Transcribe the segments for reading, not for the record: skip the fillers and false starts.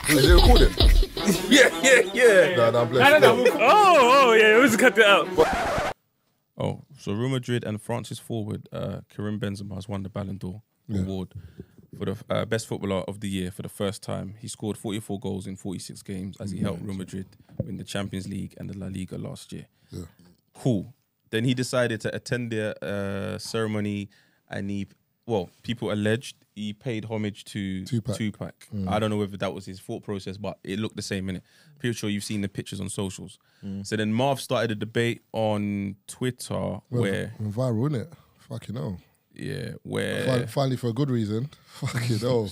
Is it recording? Yeah. No, bless you. Oh, yeah, we just cut it out. Oh, so Real Madrid and France's forward, Karim Benzema, has won the Ballon d'Or award for the best footballer of the year for the first time. He scored 44 goals in 46 games as he helped Real Madrid win the Champions League and the La Liga last year. Yeah. Cool. Then he decided to attend their ceremony, and people alleged he paid homage to Tupac. I don't know whether that was his thought process, but it looked the same, innit? Pretty sure you've seen the pictures on socials. So then Marv started a debate on Twitter where... viral, innit? Fucking hell. Yeah, where... Finally for a good reason. Fucking hell.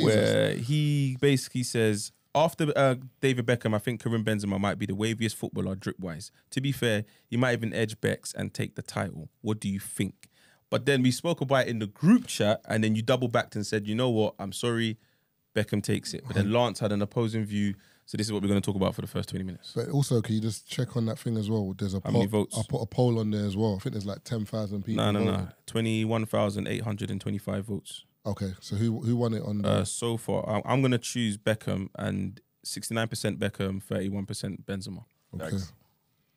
Where he basically says... After David Beckham, I think Karim Benzema might be the waviest footballer drip-wise. To be fair, he might even edge Becks and take the title. What do you think? But then we spoke about it in the group chat, and then you double-backed and said, you know what, I'm sorry, Beckham takes it. But then Lance had an opposing view, so this is what we're going to talk about for the first 20 minutes. But also, can you just check on that thing as well? There's a How many votes? I put a poll on there as well. I think there's like 10,000 people. No. 21,825 votes. Okay, so who won it on the... So far, I'm going to choose Beckham, and 69% Beckham, 31% Benzema. Okay.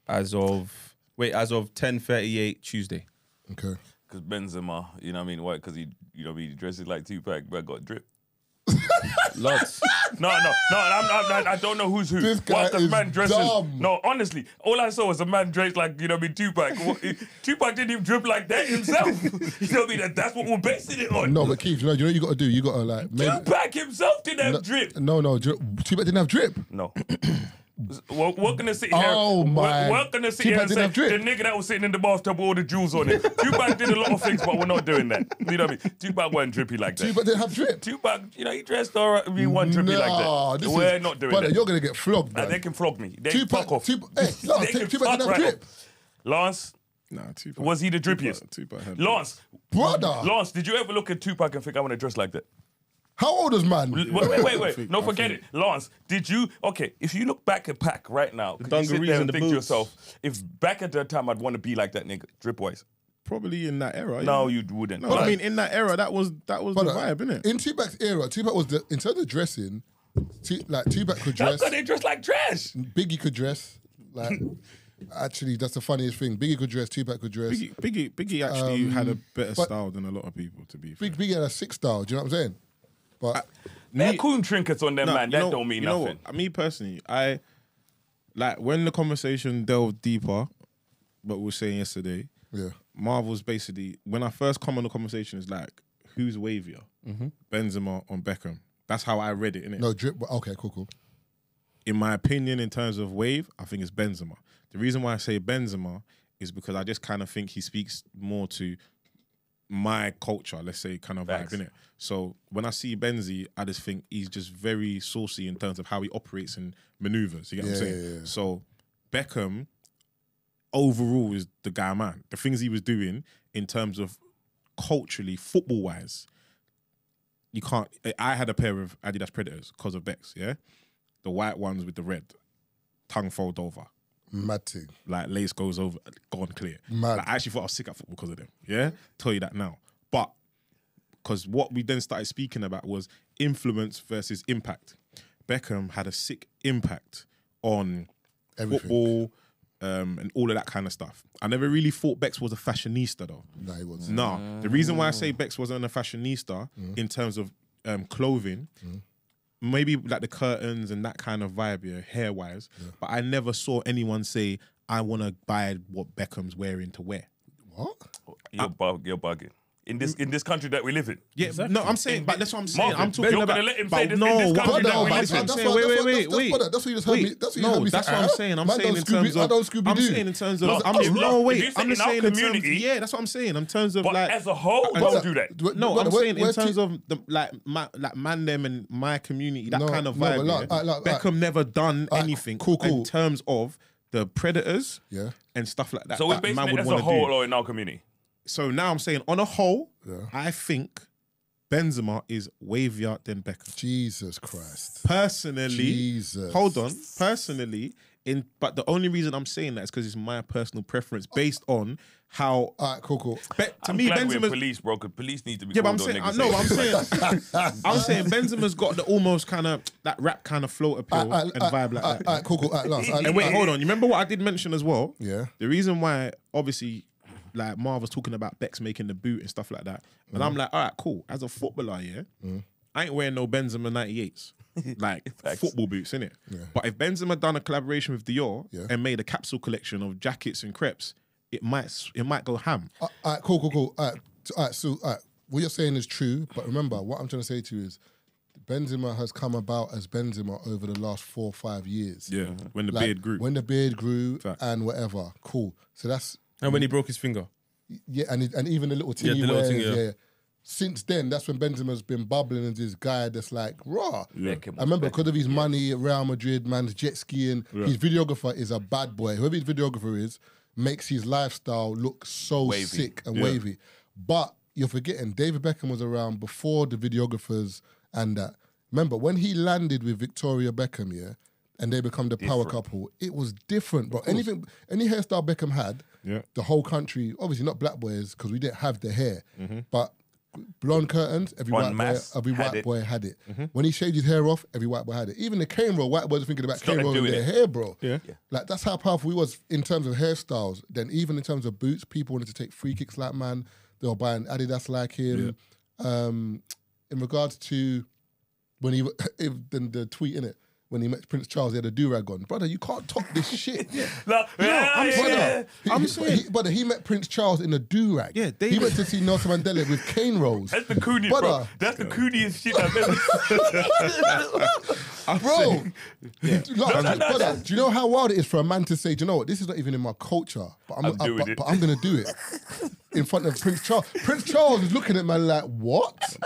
As of 10:38 Tuesday. Okay. Because Benzema, you know what I mean? Why? Because he dresses like Tupac, but got drip. Lots. No, I don't know who's who. This guy What the is man dresses? dumb. No, honestly, all I saw was a man dressed like, Tupac. Tupac didn't even drip like that himself. You know what I mean? That's what we're basing it on. No, but Keith, you know what you got to do? You got to like... Tupac himself didn't have drip. No, Tupac didn't have drip. No. We're gonna sit here. Oh my! We're gonna sit here and say the nigga that was sitting in the bathtub with all the jewels on it. Tupac did a lot of things, but we're not doing that. You know what I mean? Tupac wasn't drippy like that. Tupac didn't have drip. Tupac, he dressed all right. He wasn't drippy like that. We're not doing that. You're gonna get flogged. They can flog me. They Tupac, fuck off. Tupac didn't have right drip. Lance. Nah, Tupac. Was he the drippiest? Tupac had Lance. Brother. Lance, did you ever look at Tupac and think I want to dress like that? How old is man? Wait. No, forget it. Lance, did you... Okay, if you look back at Pac right now, could you sit there and think to yourself, if back at that time I'd want to be like that nigga, drip-wise? Probably in that era. No, you wouldn't. No, but I mean, in that era, that was the vibe, innit? In Tupac's era, Tupac was, in terms of dressing, Tupac could dress. How could they dress like trash? Biggie could dress. Like, actually, that's the funniest thing. Biggie could dress, Tupac could dress. Biggie actually had a better style than a lot of people, to be fair. Biggie had a sick style, do you know what I'm saying? But they're coon trinkets on them, man. That don't mean nothing. Me personally, I like when the conversation delved deeper, what we were saying yesterday. Yeah, Marv was basically, when I first come on the conversation, it's like, who's wavier? Benzema on Beckham. That's how I read it, innit? No, drip. Okay, cool. In my opinion, in terms of wave, I think it's Benzema. The reason why I say Benzema is because I just kind of think he speaks more to my culture, let's say, kind of vibe, innit? So when I see Benzi, I just think he's just very saucy in terms of how he operates and maneuvers. You get what I'm saying? Yeah. So Beckham, overall, is the guy, man. The things he was doing in terms of culturally, football-wise, you can't... I had a pair of Adidas Predators because of Becks, yeah? The white ones with the red, tongue fold over. Mad thing. Like, lace goes over, gone clear. Mad. Like, I actually thought I was sick at football because of them, yeah? Tell you that now. But, because what we then started speaking about was influence versus impact. Beckham had a sick impact on football and all of that kind of stuff. I never really thought Becks was a fashionista, though. No, he wasn't. No. The reason why I say Becks wasn't a fashionista in terms of clothing, maybe like the curtains and that kind of vibe, yeah, hair-wise, but I never saw anyone say, I want to buy what Beckham's wearing to wear. What? You're bugging. In this country that we live in. Yeah, exactly. No, I'm saying, but that's what I'm saying. Marvin, I'm talking you're about... gonna let him say this in this country that we live in. That's what I'm saying. Wait. That's what you just heard me. That's what you heard me say. That's what I'm saying. I'm saying in terms of... I'm saying in terms of... I'm just saying in terms... Yeah, that's what I'm saying. In terms of but like... as a whole, don't do that. No, I'm saying in terms of the like man them and my community, that kind of vibe. Beckham never done anything in terms of the predators and stuff like that. So we're basing it as a whole or in our community? So now I'm saying, on a whole, I think Benzema is wavier than Beckham. Jesus Christ. Personally, hold on. Personally, but the only reason I'm saying that is because it's my personal preference based on how. All right, cool. I'm glad we're police, bro, because police need to be. Yeah, but I'm saying, I'm saying Benzema's got the almost kind of that rap kind of float appeal and vibe like that. All right, cool. Lance, and wait, hold on. You remember what I did mention as well? Yeah. The reason why, obviously, like Marv was talking about Beck's making the boot and stuff like that, and I'm like, all right, cool. As a footballer, I ain't wearing no Benzema 98s. Like football boots, innit? Yeah. But if Benzema done a collaboration with Dior and made a capsule collection of jackets and crepes, it might go ham. All right, cool. All right, so what you're saying is true, but remember, what I'm trying to say to you is Benzema has come about as Benzema over the last 4 or 5 years. Yeah, when the beard grew. When the beard grew and whatever. Cool. So that's... And when he broke his finger. Yeah, and even the little thing he wears, Since then, that's when Benzema's been bubbling as this guy that's like, raw. Yeah. I remember because of his money at Real Madrid, man's jet skiing, his videographer is a bad boy. Whoever his videographer is makes his lifestyle look so sick and wavy. But you're forgetting, David Beckham was around before the videographers and that. Remember, when he landed with Victoria Beckham, and they become the power couple, it was different, bro. Any hairstyle Beckham had, the whole country, obviously not black boys, because we didn't have the hair, but blonde curtains, every white boy had it. When he shaved his hair off, every white boy had it. Even the cane roll, white boys were thinking about cane roll in their hair, bro. Yeah. Like, that's how powerful he was in terms of hairstyles. Then even in terms of boots, people wanted to take free kicks like man. They were buying Adidas like him. In regards to when he, the tweet, innit? When he met Prince Charles, he had a do-rag on. Brother, you can't talk this shit. I'm saying, brother, he met Prince Charles in a do-rag. Yeah, he went to see Nelson Mandela with cane rolls. That's the cooniest, bro. That's the cooniest shit I've ever seen. Brother, do you know how wild it is for a man to say, do you know what, this is not even in my culture, but I'm going to do it in front of Prince Charles. Prince Charles is looking at man like, what?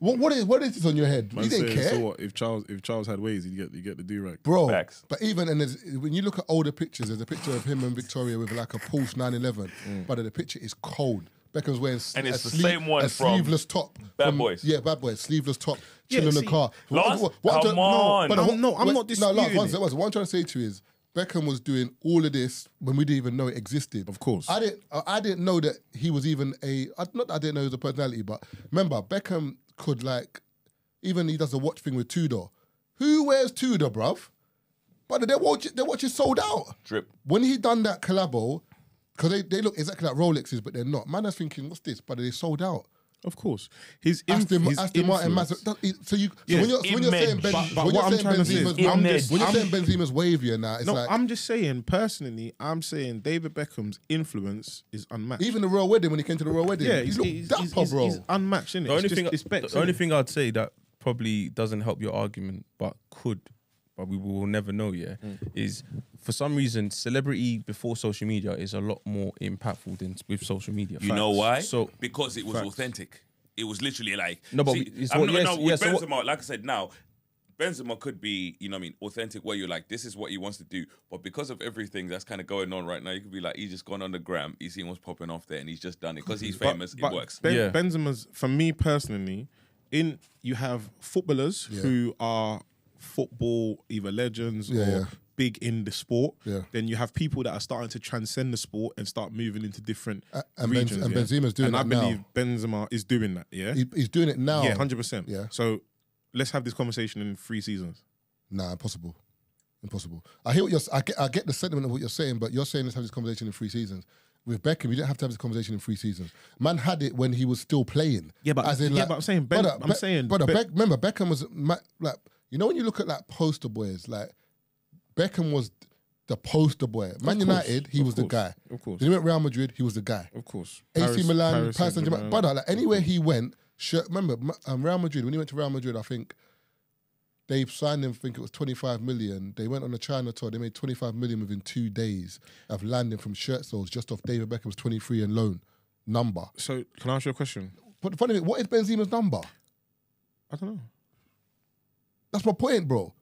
What is this on your head? Man, he didn't care. So what? If Charles had waves, you get the do-rag. Bro, but even, and when you look at older pictures, there's a picture of him and Victoria with like a Porsche 911, but the picture is cold. Beckham's wearing and it's the same one from sleeveless top. Bad Boys. Yeah, Bad Boys, sleeveless top, chilling in the car. Lance, come on. I'm not disputing it. What I'm trying to say to you is, Beckham was doing all of this when we didn't even know it existed. Of course. I didn't know that he was even not that I didn't know he was a personality, but remember, Beckham could even he does the watch thing with Tudor. Who wears Tudor, bruv? But their watch is sold out. Drip. When he done that collabo, because they look exactly like Rolexes, but they're not. Man, I was thinking, what's this? But they sold out. Of course, his Aston Martin. So when you're saying Benzema's wavier now, it's like I'm just saying personally. I'm saying David Beckham's influence is unmatched. Even the royal wedding, when he came to the royal wedding, he looked dapper, bro. He's unmatched, isn't it? The only thing I'd say that probably doesn't help your argument, but could, but we will never know, is for some reason, celebrity before social media is a lot more impactful than with social media. You know why? Because it was authentic. It was literally like... No, but with Benzema, like I said, now, Benzema could be, you know what I mean, authentic where you're like, this is what he wants to do. But because of everything that's kind of going on right now, you could be like, he's just gone on the gram, he's seen what's popping off there, and he's just done it. Because he's famous, it works. Benzema's, for me personally, you have footballers who are football, either legends or big in the sport. Then you have people that are starting to transcend the sport and start moving into different regions. And Benzema's doing that now. And I believe Benzema is doing that, He's doing it now. Yeah, 100%. Yeah. So let's have this conversation in 3 seasons. Nah, impossible. I hear what I get the sentiment of what you're saying, but you're saying let's have this conversation in 3 seasons. With Beckham, you didn't have to have this conversation in 3 seasons. Man had it when he was still playing. Yeah, but I'm saying, remember, Beckham was like, you know, when you look at like poster boys, like Beckham was the poster boy. Man United, he was the guy. Of course. Then he went Real Madrid, he was the guy. Of course. AC Milan, Paris Saint-Germain. Brother, like anywhere he went, remember, Real Madrid, when he went to Real Madrid, I think they signed him, I think it was 25 million. They went on a China tour, they made 25 million within 2 days of landing from shirt soles just off David Beckham's 23 and loan number. So, can I ask you a question? But the funny thing, what is Benzema's number? I don't know. That's my point, bro.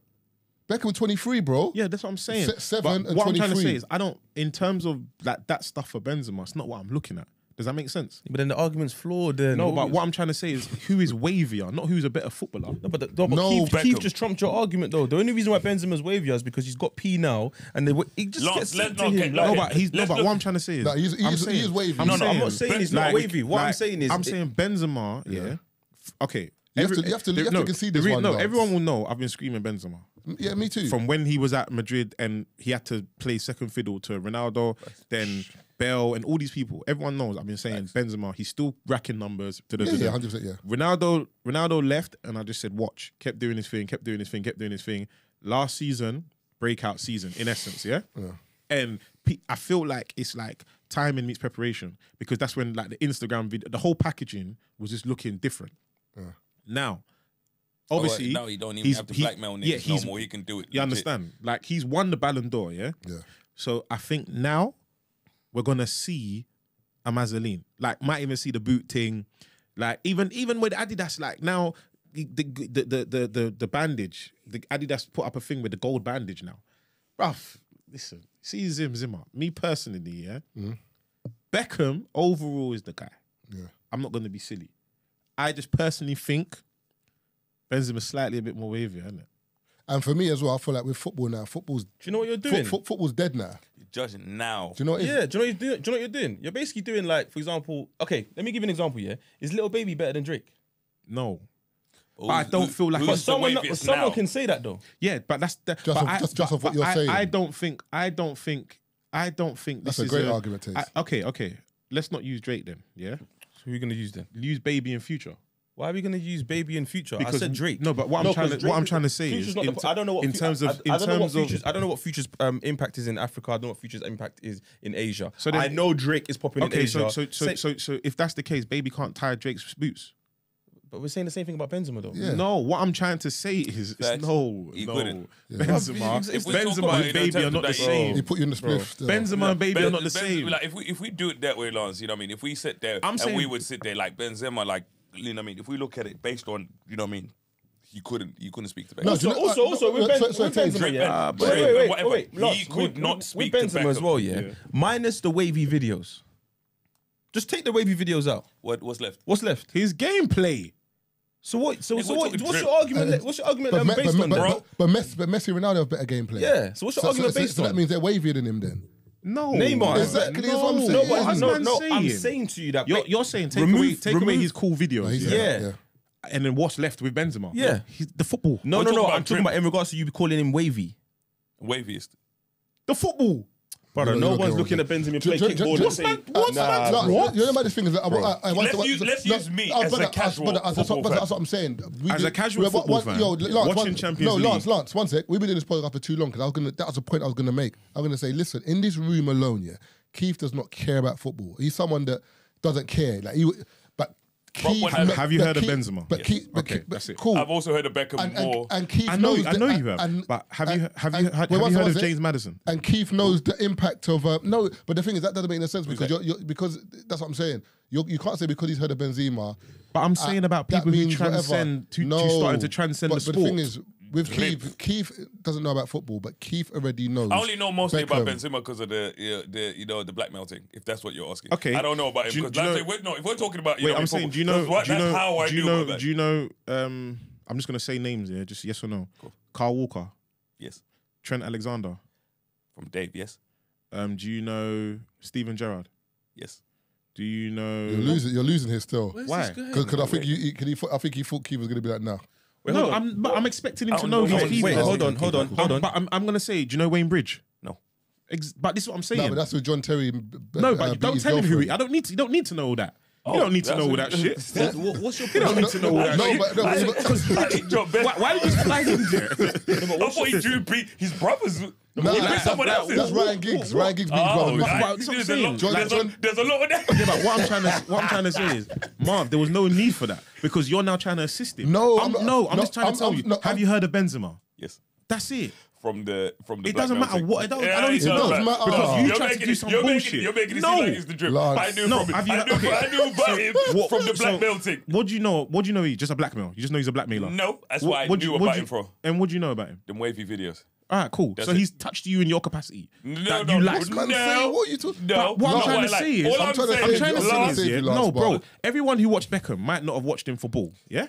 Beckham 23, bro. Yeah, that's what I'm saying. 7 and 23. What I'm trying to say is, I don't, in terms of like that stuff for Benzema, it's not what I'm looking at. Does that make sense? But then the argument's flawed. Then No, but what I'm trying to say is who is wavier, not who's a better footballer. No, but No, Keith just trumped your argument though. The only reason why Benzema's wavier is because he's got P now, and he just gets sent to him. No, but what I'm trying to say is, he is wavy. I'm not saying he's not wavy. What I'm saying is, I'm saying Benzema. Yeah. Okay. You have to concede this one. No, everyone will know I've been screaming Benzema. Yeah, me too. From when he was at Madrid and he had to play second fiddle to Ronaldo, then Bell and all these people. Everyone knows I've been saying Benzema. He's still racking numbers. Yeah, 100%. Yeah. Ronaldo left, and I just said, watch. Kept doing his thing. Last season, breakout season, in essence, yeah. And I feel like it's like timing meets preparation, because that's when like the Instagram video, the whole packaging was just looking different. Now, obviously, now he don't even have to blackmail niggas no more. He can do it. You understand? Like, he's won the Ballon d'Or, yeah? Yeah. So I think now we're gonna see a Mazzoline. Like, might even see the boot thing. Like, even with Adidas, like now the bandage, the Adidas put up a thing with the gold bandage now. Bruv, listen, see Zimmer. Me personally, yeah. Beckham overall is the guy. Yeah. I'm not gonna be silly. I just personally think Benzema's slightly a bit more wavier, isn't it? And for me as well, I feel like with football now, do you know what you're doing? Football's dead now. You're judging now. Do you know what? Yeah. Do you know what you're doing? Do you know what you're doing? You're basically doing, like, for example. Okay, let me give you an example. Yeah, is Little Baby better than Drake? No. But I don't feel like someone can say that though. Yeah, but that's just of what you're saying. I don't think that's a great argument. Okay. Let's not use Drake then. Yeah. So who are you gonna use then? Use Baby in Future. Why are we gonna use Baby in Future? Because, I said Drake. No, but what I'm trying to say is, I don't know what Future's impact is in Africa. I don't know what Future's impact is in Asia. So I know Drake is popular in Asia. So if that's the case, Baby can't tie Drake's boots. But we're saying the same thing about Benzema though. Yeah. No, what I'm trying to say is no. Benzema and Baby are not the same. He put you in the spliff. Benzema and Baby are not the same. Like if we do it that way, Lance, you know what I mean? If we sit there we would sit there like Benzema, like, you know what I mean? If we look at it based on, you know what I mean? You couldn't speak to Beckham. Also, with Benzema, yeah. Wait. He could not speak with to Benzema Beckham as well, yeah. Minus the wavy videos. Just take the wavy videos out. What's left? What's left? His gameplay. So what's your argument? What's your argument based on, bro? But Messi and Ronaldo have better gameplay. Yeah. So what's your argument based on? So that means they're wavier than him then. No, Neymar. Exactly, that's what I'm saying. No, I'm saying to you that you're saying take away his cool videos. Yeah. And then what's left with Benzema? Yeah. The football. No. I'm talking about in regards to you calling him wavy. Waviest. The football. Brother, no one's looking at Benzema play kickball and saying, what? You know about this thing is that let's use me as a casual football fan. That's what I'm saying. As a casual football fan, watching Champions League. Lance, one sec. We've been doing this podcast for too long because that was the point I was going to make. I'm going to say, listen, in this room alone, yeah, Keith does not care about football. He's someone that doesn't care. Like have you heard of Benzema? That's it. Cool. I've also heard of Beckham more. And Keith I know you have. But have you heard of James Maddison? And Keith knows the impact of no. But the thing is that doesn't make no sense because because that's what I'm saying. You can't say because he's heard of Benzema. But I'm saying about people who transcend starting to transcend the sport. But the thing is, with Keith doesn't know about football, but Keith already knows. I only know mostly about Benzema because of the blackmail thing. If that's what you're asking, okay. I don't know about him because if we're talking about I'm saying, do you know? I'm just gonna say names here, just yes or no. Cool. Carl Walker, yes. Trent Alexander, from Dave, yes. Do you know Steven Gerrard? Yes. Do you know? You're losing here still. Why? Because I think he thought Keith was gonna be like, nah. No, I'm expecting him to know these people. Wait, hold on. But I'm going to say, do you know Wayne Bridge? No. But this is what I'm saying. No, but that's with John Terry. No, but don't tell him who he. I don't need to. You don't need to know all that. You don't need to know all that shit. What's your? You don't need to know all that shit. Why did you flag him there? I thought he drew his brothers. That's Ryan Giggs. Ryan Giggs beat his brother. There's a lot of that. Yeah, but what I'm trying to say is, Marv, there was no need for that because you're now trying to assist him. I'm just trying to tell you. Have you heard of Benzema? Yes. That's it. From the it doesn't matter what. I don't need to know because you tried to do some bullshit. You're making it seem like it's the drip. I knew about him from the blackmail thing. What do you know? What do you know? He's just a blackmail. You just know he's a blackmailer. No, that's what I knew about him from. And what do you know about him? Them wavy videos. All right, cool. So he's touched you in your capacity. No, you like. No, what are you talking? No, What I'm trying to say is, I'm trying to say is, no, bro. Everyone who watched Beckham might not have watched him for ball. Yeah.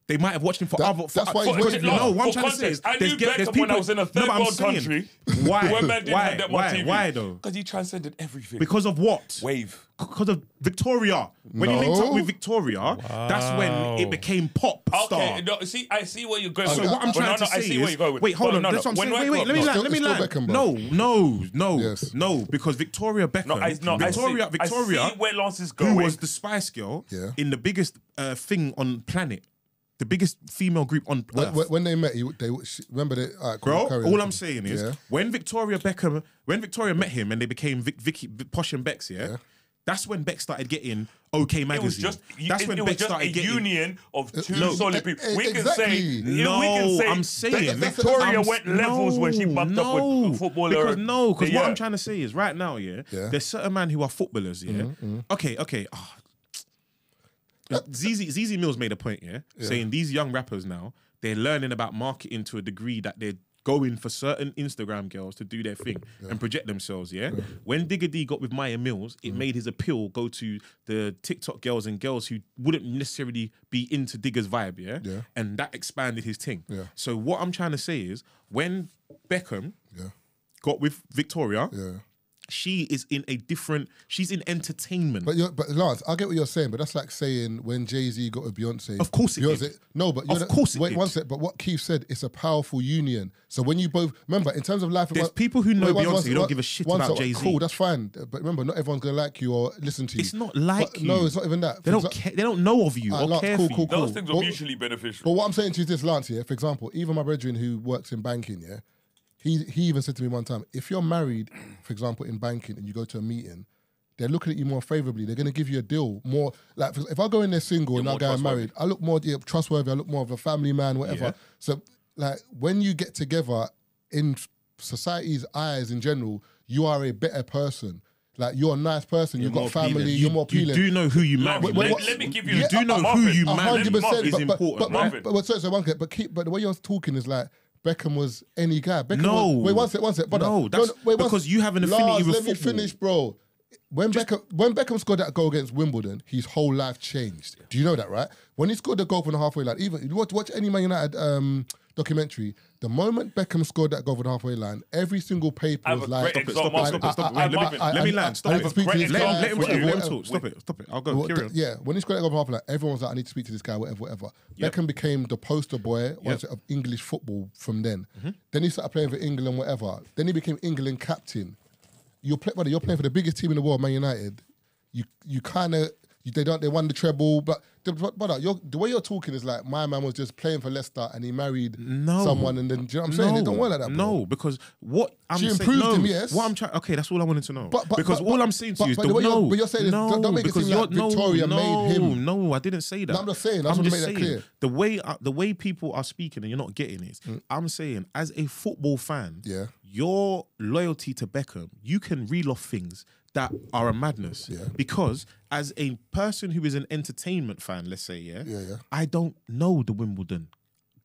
They might have watched him for other. That's why he's waiting. No, what I'm trying to say is, I knew Beckham when I was in a third world country. Why? When man didn't have that on TV. Why though? Because he transcended everything. Because of what? Wave. Because of Victoria. When he linked up with Victoria, that's when it became pop star. Okay, no, see, I see where you're going. So what I'm trying to say is, wait, hold on. That's what I'm saying. Wait, let me land. No, because Victoria Beckham. Victoria, I see where Lance is going. Who was the Spice Girl in the biggest thing on planet. The biggest female group on earth. When they met, remember they. Bro, all I'm saying is when Victoria met him and they became Vicky, Posh and Bex, that's when Bex started getting OK Magazine. That's when Bex started getting a union of two solid people. We can say I'm saying Victoria went levels when she bumped up with footballer. Because what I'm trying to say is right now, there's certain men who are footballers, Okay. Zizi Mills made a point, saying these young rappers now, they're learning about marketing to a degree that they're going for certain Instagram girls to do their thing and project themselves, When Digga D got with Maya Mills, it made his appeal go to the TikTok girls and girls who wouldn't necessarily be into Digga's vibe, And that expanded his thing. So what I'm trying to say is, when Beckham got with Victoria... She is in a different. She's in entertainment. But Lance, I get what you're saying, but that's like saying when Jay-Z got with Beyonce. Of course it did. No, but of course it did. One sec, but what Keith said, it's a powerful union. So when you both remember, in terms of life, there's people who know Beyonce who don't give a shit about Jay-Z. Cool, that's fine. But remember, not everyone's gonna like you or listen to you. It's not like you. No, it's not even that. They don't care. They don't know of you or care for you. Those things are mutually beneficial. But what I'm saying to you is this, Lance. For example, even my brethren who works in banking, He even said to me one time, if you're married, for example, in banking and you go to a meeting, they're looking at you more favourably. They're going to give you a deal more. Like, if I go in there single and I go married, I look more trustworthy. I look more of a family man, whatever. Yeah. So, like, when you get together in society's eyes in general, you are a better person. Like, you're a nice person. You've got family. You're more appealing. You do know who you marry. Let me give you. You do know who you marry. 100% is important. But the way you're talking is like, Beckham was any guy. Wait, one sec. But because you have an affinity with football. Let me finish, bro. When Beckham scored that goal against Wimbledon, his whole life changed. Do you know that, right? When he scored the goal from the halfway line, even you watch any Man United documentary, the moment Beckham scored that goal from the halfway line, every single paper was like, stop it. Let me land. Stop it. Let him talk. Stop it. I'll go. Carry on. Yeah, when he scored that goal from the halfway line, everyone was like, I need to speak to this guy, whatever. Yep. Beckham became the poster boy of English football from then. Then he started playing for England, whatever. Then he became England captain. You're playing for the biggest team in the world, Man United. You kind of they won the treble, but the way you're talking is like my man was just playing for Leicester and he married someone, and then do you know what I'm saying? It don't work like that. Bro. No, because what I'm saying, improved him, yes. What I'm trying, okay, that's all I wanted to know. Because all I'm saying to you is, but you're saying is, don't make it seem like Victoria made him. No, I didn't say that. No, I'm just saying. I just want to make that clear. The way people are speaking and you're not getting it. I'm saying, as a football fan, your loyalty to Beckham, you can reel off things that are a madness. Because as a person who is an entertainment fan, let's say, I don't know the Wimbledon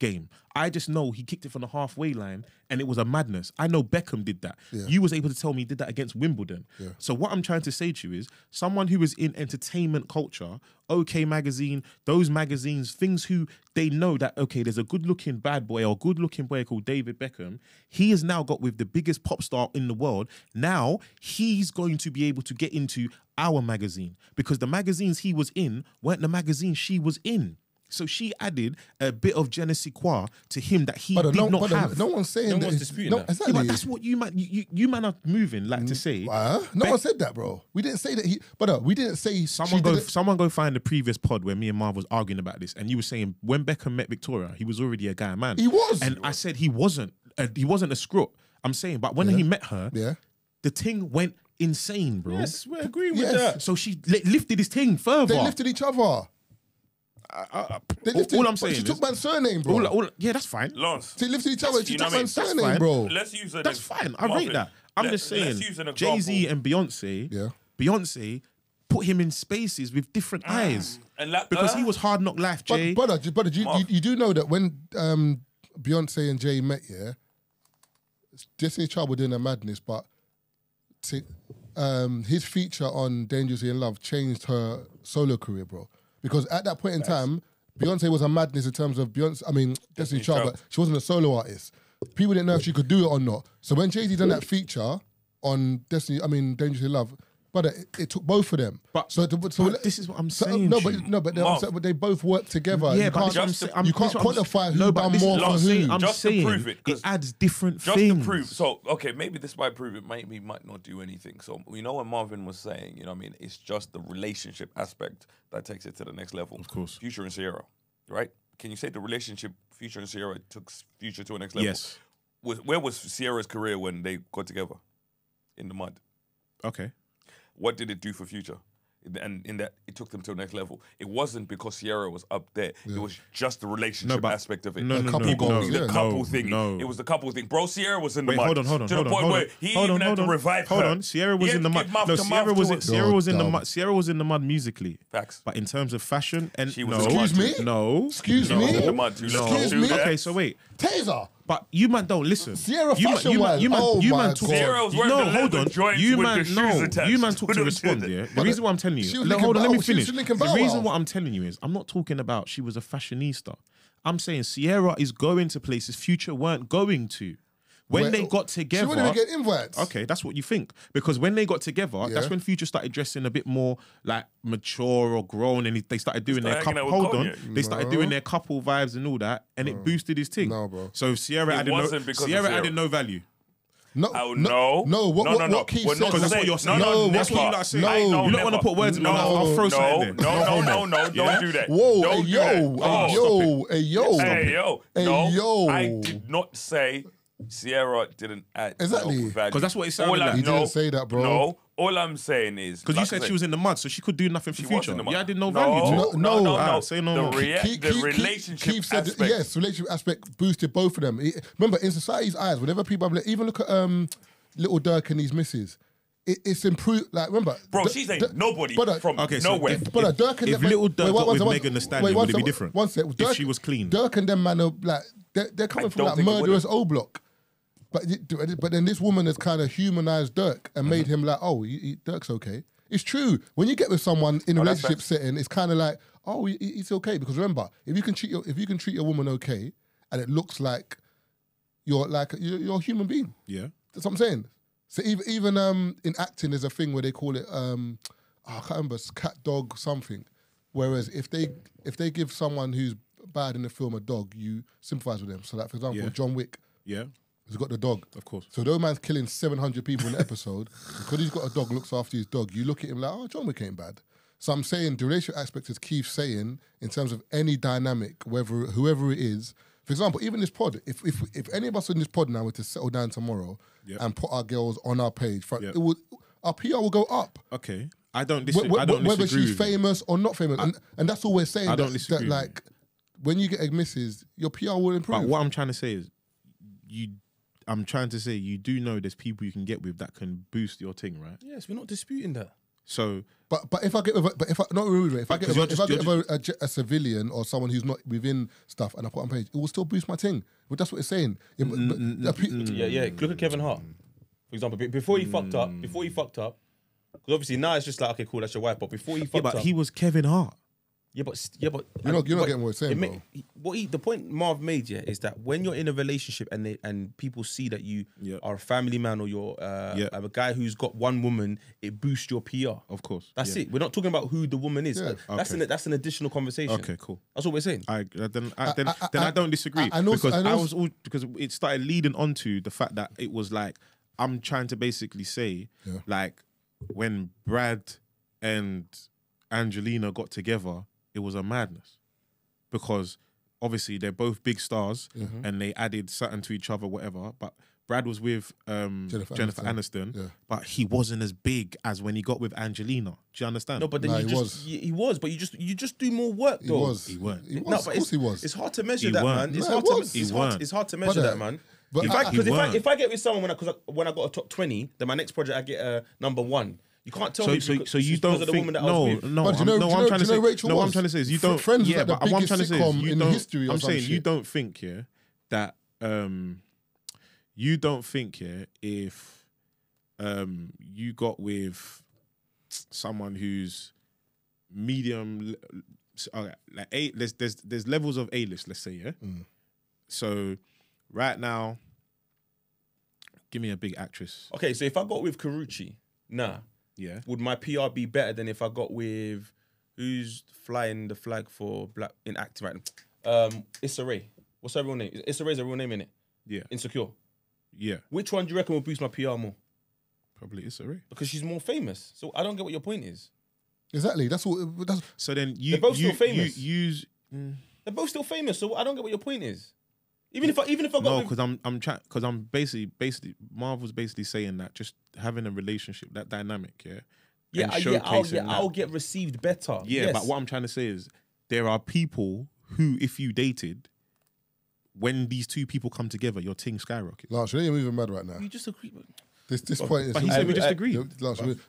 game. I just know he kicked it from the halfway line and it was a madness. I know Beckham did that. You was able to tell me he did that against Wimbledon. So what I'm trying to say to you is, someone who is in entertainment culture, OK Magazine, those magazines, things who they know that, okay, there's a good-looking bad boy or good-looking boy called David Beckham. He has now got with the biggest pop star in the world. Now he's going to be able to get into our magazine, because the magazines he was in weren't the magazines she was in. So she added a bit of je ne sais quoi to him that he did not have. No one's saying no that. One's disputing that. Exactly. Yeah, but that's what you man are moving like to say. No one said that, bro. We didn't say that. We didn't say. Someone go find the previous pod where me and Marv was arguing about this, and you were saying when Beckham met Victoria, he was already a guy man. He was, and I said he wasn't. He wasn't a scrut. I'm saying, but when he met her, the thing went insane, bro. Yes, we agree with that. So she lifted his thing further. They lifted each other. All I'm saying, she took man's surname, bro. Yeah, that's fine. Lance, they lifted each other. She took man's That's surname, fine. bro. Let's use That's fine. I rate that. I'm just saying, Jay-Z and Beyonce. Beyonce put him in spaces with different eyes, and because he was Hard Knock Life. Jay, but you do know that when Beyonce and Jay met, Destiny's Child were doing a madness, but his feature on Dangerously in Love changed her solo career, bro. Because at that point in time, Beyonce was a madness in terms of Destiny's Child, but she wasn't a solo artist. People didn't know if she could do it or not. So when Jay-Z done that feature on Dangerously in Love, but it took both of them. But this is what I'm saying. But they both work together. Yeah, you can't quantify who done more for who. I'm just saying to prove it adds different just things. To prove. So okay, maybe this might prove it. Maybe might not do anything. So you know what Marvin was saying. You know what I mean? It's just the relationship aspect that takes it to the next level. Of course. Future and Sierra, right? Can you say the relationship Future and Sierra took Future to a next level? Yes. Where was Sierra's career when they got together? In the mud. Okay. What did it do for Future? And in that, it took them to the next level. It wasn't because Sierra was up there. Yeah. It was just the relationship aspect of it. The couple thing. It was the couple thing. Bro, Sierra was in the mud. Hold on. To the point where he even had to revive her. Hold on. Sierra was in the mud. No, Sierra was in the mud. Sierra was in the mud musically. Facts. But in terms of fashion and Excuse me? No. Excuse me? Excuse me? Okay, so wait. Taser. But you man don't listen. Sierra fashion wise. You man talk. Sierra was wearing the leather joints with the shoes attached. You man talk to respond, yeah? The reason why I'm telling you. Hold on, let me finish. The reason why I'm telling you is I'm not talking about she was a fashionista. I'm saying Sierra is going to places Future weren't going to. When they got together... She wouldn't even get invites. Okay, that's what you think. Because when they got together, that's when Future started dressing a bit more like mature or grown, and they started doing their couple... Hold on. They started doing their couple vibes and all that, and it boosted his thing. No, bro. So Sierra added no value. No. What Keith said. Because that's what you're saying. No, that's what you're not saying. No, you don't want to put words in my mouth. I'll throw something in there. No, don't do that. Whoa, yo. I did not say Sierra didn't add exactly value. Because that's what it sounded like. You didn't say that, bro. No, all I'm saying is because you said she was in the mud, so she could do nothing for Future. Yeah, I did no value. No. Say no more. The relationship aspect. Yes, relationship aspect boosted both of them. Remember, in society's eyes, whenever people have, even look at Little Dirk and his missus. It's improved. Like, remember, bro, she's ain't nobody from nowhere. But Dirk and if Little Dirk got with Megan Thee Stallion, would it be different? One sec, if she was clean. Dirk and them man are like they're coming from like murderous old block. But then this woman has kind of humanized Dirk and made him like, oh, Dirk's okay. It's true. When you get with someone in a relationship setting, it's kind of like, oh, it's okay. Because remember, if you can treat your woman okay, and it looks like you're a human being. Yeah, that's what I'm saying. So even in acting, there's a thing where they call it I can't remember, cat, dog, something. Whereas if they give someone who's bad in the film a dog, you sympathise with them. So like for example, John Wick. Yeah. He's got the dog. Of course. So though man's killing 700 people in the episode, because he's got a dog, looks after his dog, you look at him like, oh, John Wick ain't bad. So I'm saying the relationship aspect, as Keith's saying, in terms of any dynamic, whoever it is. For example, even this pod, if any of us in this pod now were to settle down tomorrow and put our girls on our page, our PR will go up. Okay. I don't disagree. Whether she's famous or not famous. And that's all we're saying. I don't disagree. That, like, when you get a misses, your PR will improve. But what I'm trying to say is, you do know there's people you can get with that can boost your thing, right? Yes, we're not disputing that. So, but if I get with a civilian or someone who's not within stuff and I put on page, it will still boost my thing. But that's what it's saying. Yeah. Look at Kevin Hart, for example. Before he fucked up, because obviously now it's just like, okay, cool, that's your wife. But before he fucked up, he was Kevin Hart. Yeah, but you're not getting what we're saying, bro. The point Marv made, is that when you're in a relationship and people see that you are a family man or you're a guy who's got one woman, it boosts your PR. Of course, that's it. We're not talking about who the woman is. Yeah. That's an additional conversation. Okay, cool. That's what we're saying. I don't disagree because it started leading on to the fact that it was like I'm trying to basically say like when Brad and Angelina got together. It was a madness because obviously they're both big stars and they added something to each other, whatever. But Brad was with Jennifer Aniston, but he wasn't as big as when he got with Angelina. Do you understand? No, but then he was, but you just do more work though. He weren't. Of course he was. It's hard to measure that, man. It's hard to measure that, man. But if I get with someone when I got a top 20, then my next project I get a number 1. You can't tell me. So you don't think? No. What I'm trying to say is you don't. Friends was like the biggest sitcom in history. I'm saying you don't think that You don't think, if you got with someone who's medium, like there's levels of A-list, let's say, yeah. So right now, give me a big actress. Okay, so if I got with Karuchi, would my PR be better than if I got with who's flying the flag for black in acting right now? Issa Rae. What's her real name? Issa Rae's a real name, innit? Yeah. Insecure. Yeah. Which one do you reckon will boost my PR more? Probably Issa Rae. Because she's more famous. So I don't get what your point is. Exactly. That's what. So then they're both still famous. They're both still famous. So I don't get what your point is. Even if I got no, because I'm basically Marvel's basically saying that just having a relationship, that dynamic, I'll get received better. Yeah, but what I'm trying to say is there are people who, if you dated, when these two people come together, your ting skyrocket. Lance, you're moving mad right now. You just agree. This point is. But he said we just agreed.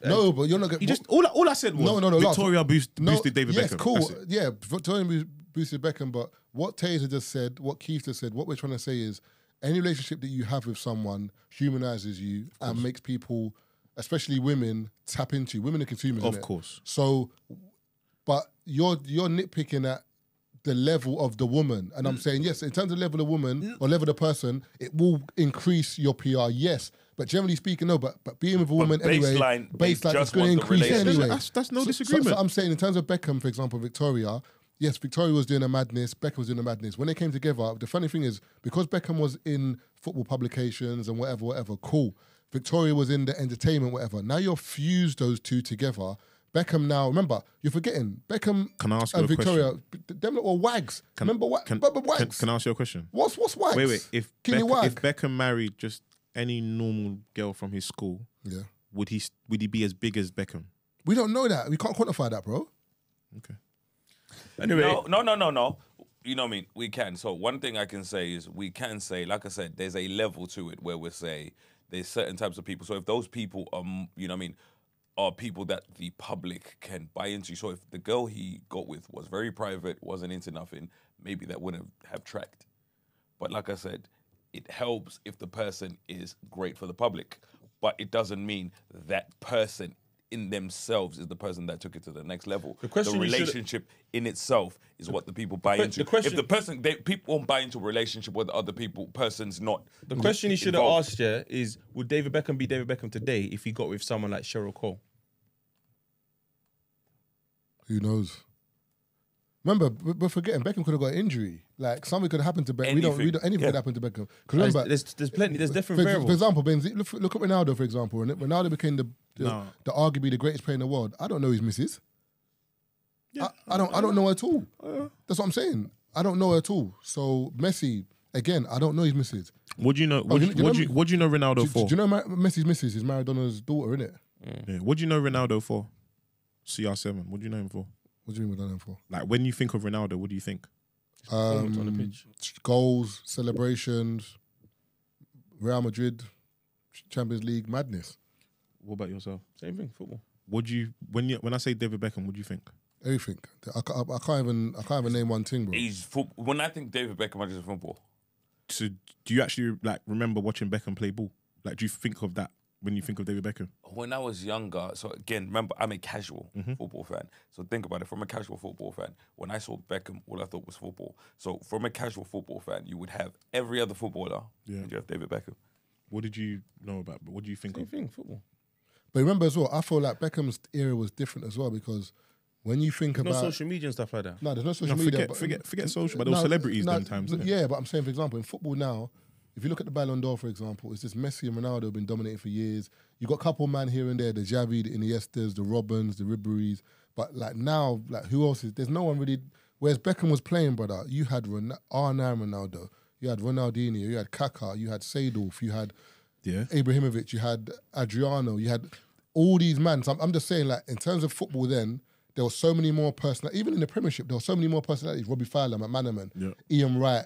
No, but you're not going. All I said was Victoria boosted David Beckham. Yes, cool. Yeah, Victoria boosted Beckham. But what Tazer just said, what Keith just said, what we're trying to say is, any relationship that you have with someone humanizes you and makes people, especially women, tap into. Women are consumers. Of course. So, but you're nitpicking at the level of the woman. And I'm saying, yes, in terms of level of the woman or level of the person, it will increase your PR, yes. But generally speaking, no. But being with a woman anyway, baseline is going to increase anyway. That's no disagreement. So I'm saying in terms of Beckham, for example, Victoria, yes, Victoria was doing a madness, Beckham was doing a madness. When they came together, the funny thing is, because Beckham was in football publications and whatever, cool. Victoria was in the entertainment, whatever. Now you've fused those two together. Beckham now, remember, you're forgetting, Beckham and Victoria, them little wags. Remember Wags? Can I ask you a question? What's wags? Wait. If Beckham married just any normal girl from his school, would he be as big as Beckham? We don't know that. We can't quantify that, bro. Okay. Anyway. No. You know what I mean? We can. So one thing I can say is we can say, like I said, there's a level to it where we say there's certain types of people. So if those people are, you know what I mean, are people that the public can buy into. So if the girl he got with was very private, wasn't into nothing, maybe that wouldn't have tracked. But like I said, it helps if the person is great for the public. But it doesn't mean that person in themselves is the person that took it to the next level. The relationship in itself is what the people buy into. If the person, people won't buy into a relationship with other people, person's not. The question you should have asked is, would David Beckham be David Beckham today if he got with someone like Cheryl Cole? Who knows? Remember, we're forgetting Beckham could have got an injury. Like something could have happened to Beckham. Anything could happen to Beckham. Because remember, there's different variables. For example, look at Ronaldo. For example, and Ronaldo became the arguably the greatest player in the world. I don't know his missus. Yeah, I don't know her at all. That's what I'm saying. I don't know her at all. So Messi, again, I don't know his missus. What do you know? What do you know Ronaldo for? Do you know Messi's missus is Maradona's daughter, innit? Yeah. What do you know Ronaldo for? CR7. What do you know him for? What do you mean what I know him for? Like when you think of Ronaldo, what do you think? On the pitch. Goals, celebrations, Real Madrid, Champions League, madness. What about yourself? Same thing, football. When I say David Beckham, what do you think? Everything. I can't even name one thing, bro. When I think David Beckham, I just football. So do you actually like remember watching Beckham play ball? Like, do you think of that when you think of David Beckham? When I was younger, so again, remember, I'm a casual football fan. So think about it, from a casual football fan, when I saw Beckham, all I thought was football. So from a casual football fan, you would have every other footballer, and you have David Beckham. What did you know about, but what do you think Same thing, football. But remember as well, I feel like Beckham's era was different as well, because when you think about... No social media and stuff like that. No, there's no social media. Forget social, but there were celebrities them times. Yeah, but I'm saying, for example, in football now, if you look at the Ballon d'Or, for example, it's just Messi and Ronaldo have been dominating for years. You got a couple man here and there, the Xavi, the Iniestas, the Robins, the Ribéry's. But like now, like who else is? There's no one really. Whereas Beckham was playing, brother, you had R9 Ronaldo, you had Ronaldinho, you had Kaká, you had Seydorf, you had Ibrahimovic, you had Adriano, you had all these men. So I'm just saying, like in terms of football, then there were so many more personalities. Even in the Premiership, there were so many more personalities. Robbie Fowler, McManaman, Ian Wright.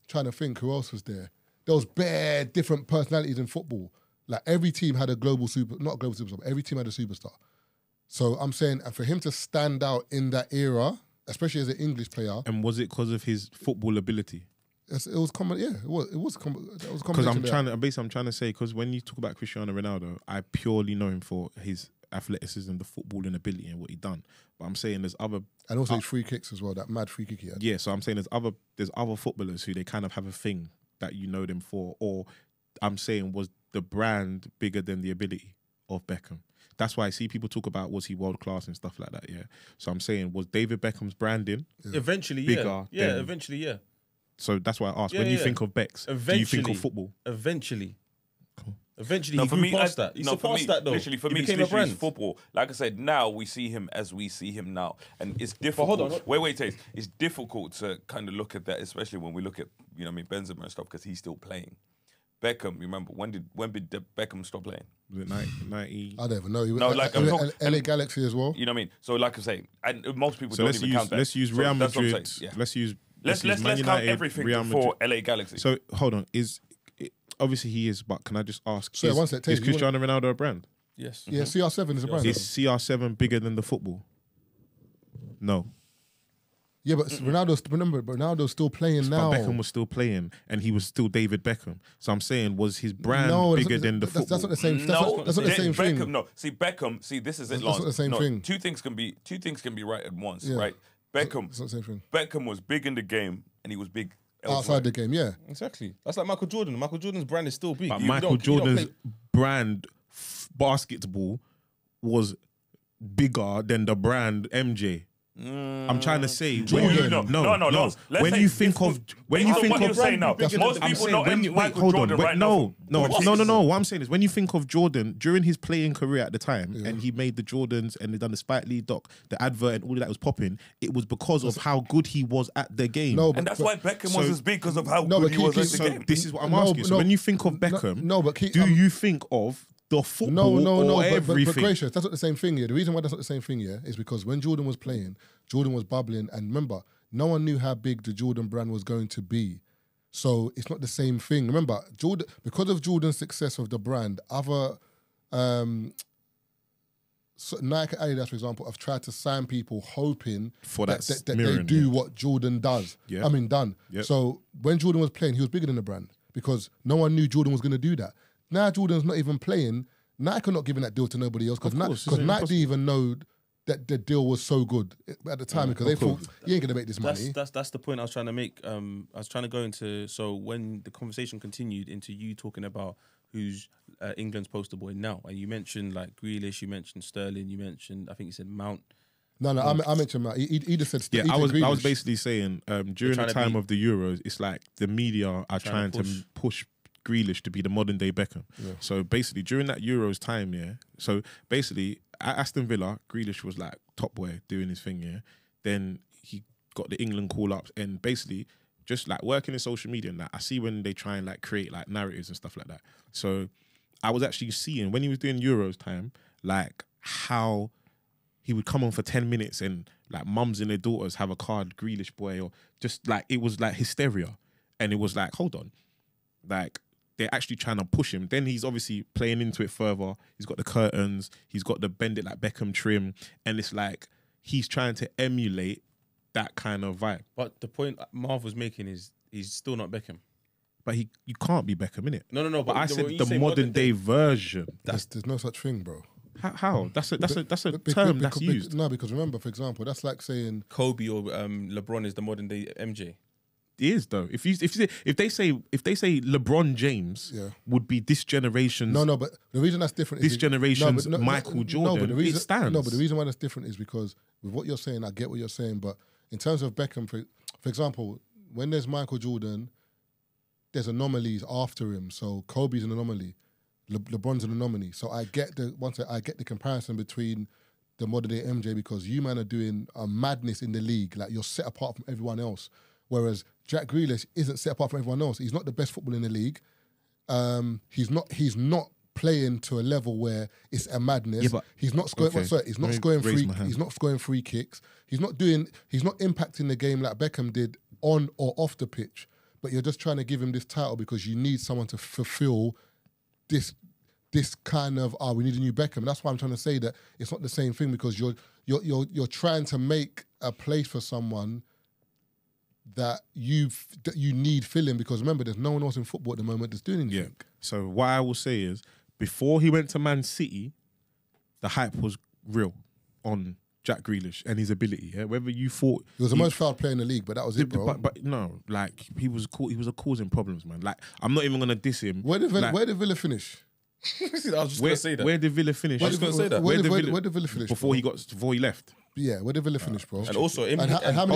Trying to think who else was there. There was bare different personalities in football. Like every team had a not global superstar, but every team had a superstar. So I'm saying, and for him to stand out in that era, especially as an English player. And was it because of his football ability? It was common. Yeah, it was. It was because combination. I'm trying to say, because when you talk about Cristiano Ronaldo, I purely know him for his athleticism, the footballing ability, and what he done. But I'm saying there's other, and also his free kicks as well. That mad free kick he had. Yeah, so I'm saying there's other footballers who they kind of have a thing that you know them for, or I'm saying was the brand bigger than the ability of Beckham. That's why I see people talk about was he world class and stuff like that. Yeah. So I'm saying, was David Beckham's branding eventually bigger? Yeah, eventually, yeah. So that's why I asked. When you think of Becks, do you think of football? Eventually. Cool. Eventually, no, he for grew me, past that. He surpassed that, though. Literally, for me, it's football. Like I said, now we see him as we see him now. And it's difficult. But hold on. Wait, Taze. It's difficult to kind of look at that, especially when we look at, Benzema and stuff, because he's still playing. Beckham, remember, when did Beckham stop playing? Was it 90? I don't even know. No, like I'm talking, LA Galaxy as well. You know what I mean? So like I say, and most people so don't even count that. Let's use Real Madrid. Let's count everything before LA Galaxy. So hold on, obviously he is, but can I just ask? So is Cristiano Ronaldo a brand? Yes. Yeah, CR7 is a brand. Is CR7 bigger than the football? No. Yeah, but Ronaldo's still playing now. But Beckham was still playing, and he was still David Beckham. So I'm saying, was his brand bigger than the football? That's not the same. That's not the same Beckham, thing. No, see Beckham. See, this is it. That's not the same thing. Two things can be right at once, right? Beckham. It's not the same thing. Beckham was big in the game, and he was big outside the game. Yeah, exactly. That's like Michael Jordan. Michael Jordan's brand is still big. But Michael Jordan's brand, basketball, was bigger than the brand MJ. I'm trying to say, when you think of saying now, most people know Michael Jordan right now. No. What I'm saying is, when you think of Jordan during his playing career at the time, and he made the Jordans and they done the Spike Lee doc, the advert and all of that was popping. It was because of how good he was at the game. And that's why Beckham was as big because of how good he was at the game. This is what I'm asking. So when you think of Beckham, do you think of the football or everything? But gracious, that's not the same thing here. The reason why that's not the same thing here is because when Jordan was playing, Jordan was bubbling, and remember, no one knew how big the Jordan brand was going to be. So it's not the same thing. Remember, Jordan, because of Jordan's success of the brand, other Nike, Adidas, for example, have tried to sign people hoping for that they do what Jordan does. Yeah. Done. Yep. So when Jordan was playing, he was bigger than the brand because no one knew Jordan was going to do that. Now Jordan's not even playing. Nike are not giving that deal to nobody else because Nike didn't even know that the deal was so good at the time because they thought, you ain't going to make this money. That's the point I was trying to make. I was trying to go into, so when the conversation continued into you talking about who's England's poster boy now, and you mentioned like Grealish, you mentioned Sterling, you mentioned, I think you said Mount. No, I mentioned Mount. He just said I was basically saying during the time of the Euros, it's like the media are trying to push Grealish to be the modern day Beckham. Yeah. So basically during that Euros time, so basically at Aston Villa, Grealish was like top boy doing his thing, Then he got the England call-ups and basically just like working in social media and that, I see when they try and like create like narratives and stuff like that. So I was actually seeing when he was doing Euros time, like how he would come on for 10 minutes and like mums and their daughters have a card, Grealish boy, or just like, it was like hysteria. And it was like, hold on, like, they're actually trying to push him. Then he's obviously playing into it further. He's got the curtains. He's got the bend it like Beckham trim. And it's like he's trying to emulate that kind of vibe. But the point Marv was making is he's still not Beckham. But you can't be Beckham, innit? No. But I said the modern day version. There's no such thing, bro. How? That's a term that's used. No, because remember, for example, that's like saying Kobe or LeBron is the modern day MJ. It is though. If they say LeBron James would be this generation's but the reason that's different is generation's Michael Jordan. It stands. No, but the reason why that's different is because with what you're saying, I get what you're saying, but in terms of Beckham, for example, when there's Michael Jordan, there's anomalies after him. So Kobe's an anomaly, LeBron's an anomaly. So I get the comparison between the modern day MJ because you man are doing a madness in the league, like you're set apart from everyone else. Whereas Jack Grealish isn't set apart from everyone else. He's not the best footballer in the league. He's not playing to a level where it's a madness. Yeah, he's not scoring. He's not scoring free. He's not scoring free kicks. He's not impacting the game like Beckham did on or off the pitch. But you're just trying to give him this title because you need someone to fulfill this kind of we need a new Beckham. That's why I'm trying to say that it's not the same thing because you're trying to make a place for someone that you need filling, because remember, there's no one else in football at the moment that's doing anything. Yeah. So what I will say is, before he went to Man City, the hype was real on Jack Grealish and his ability. Yeah? Whether you thought he was the most fouled player in the league, but that was it, bro. But no, like he was causing problems, man. Like I'm not even gonna diss him. Where did Villa finish? I was just going to say that. Where did Villa finish? I was just going to say that. Where did Villa finish? Before he left. Yeah, where did Villa finish, bro? And also, how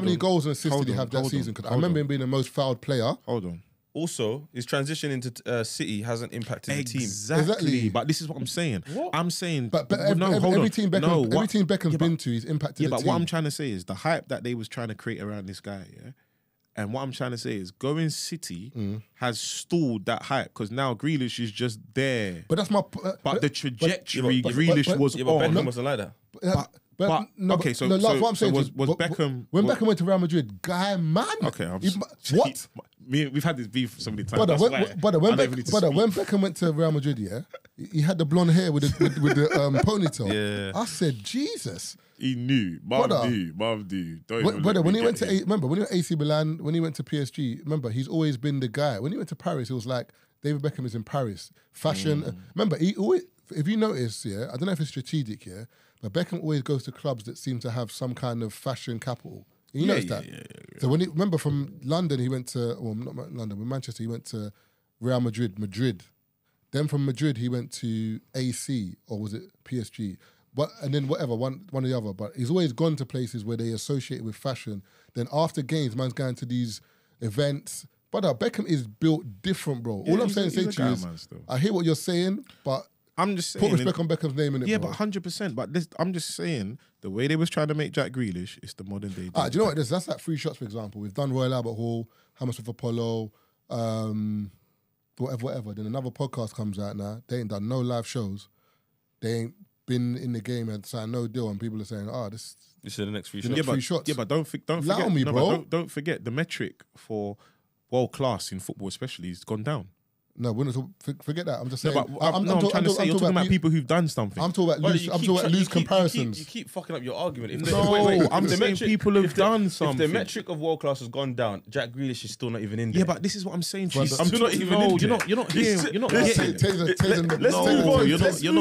many goals and assists did he have that season? Because I remember him being the most fouled player. Hold on. Also, his transition into City hasn't impacted the team. Exactly. But this is what I'm saying. What? I'm saying... But every team Beckham's been to, he's impacted the team. Yeah, but what I'm trying to say is the hype that they was trying to create around this guy, yeah? And what I'm trying to say is going City has stalled that hype, because now Grealish is just there. But that's my... but the trajectory Grealish was on. But Beckham wasn't like that. What I'm saying was Beckham... When Beckham went to Real Madrid, guy, man... Okay, what? We've had this beef so many times. When Beckham went to Real Madrid, yeah, he had the blonde hair with the ponytail. Yeah. I said, Jesus. He knew. Marv knew. When he went to AC Milan, when he went to PSG, remember, he's always been the guy. When he went to Paris, it was like David Beckham is in Paris. Fashion. Remember, he always, if you notice, yeah, I don't know if it's strategic, yeah, but Beckham always goes to clubs that seem to have some kind of fashion capital. You notice that? Yeah. So when remember from London, he went to, well, not London, with Manchester, he went to Real Madrid. Then from Madrid, he went to AC, or was it PSG? And then whatever, one or the other. But he's always gone to places where they associate it with fashion. Then after games, man's going to these events. But Beckham is built different, bro. All I'm saying to you is, I hear what you're saying, but I'm just saying, put respect on Beckham's name in it, yeah, bro. but 100%. But I'm just saying, the way they was trying to make Jack Grealish, it's the modern day. Do you know what? That's like 3 shots, for example. We've done Royal Albert Hall, Hammersmith Apollo, whatever. Then another podcast comes out now. They ain't done no live shows. They ain't been in the game and signed no deal, and people are saying, this is the next 3 shots. Yeah, 3 shots. Yeah, but don't forget, bro. Don't forget the metric for world class in football, especially, has gone down. No, forget that. I'm just saying. I'm trying to say, you're talking about people who've done something. I'm talking about loose comparisons. You keep fucking up your argument. I'm saying people have done something. If the metric of world class has gone down, Jack Grealish is still not even in there. Yeah, but this is what I'm saying to you. I'm still not even in there. You're not hearing. You're not getting it. Let's move on. You're not getting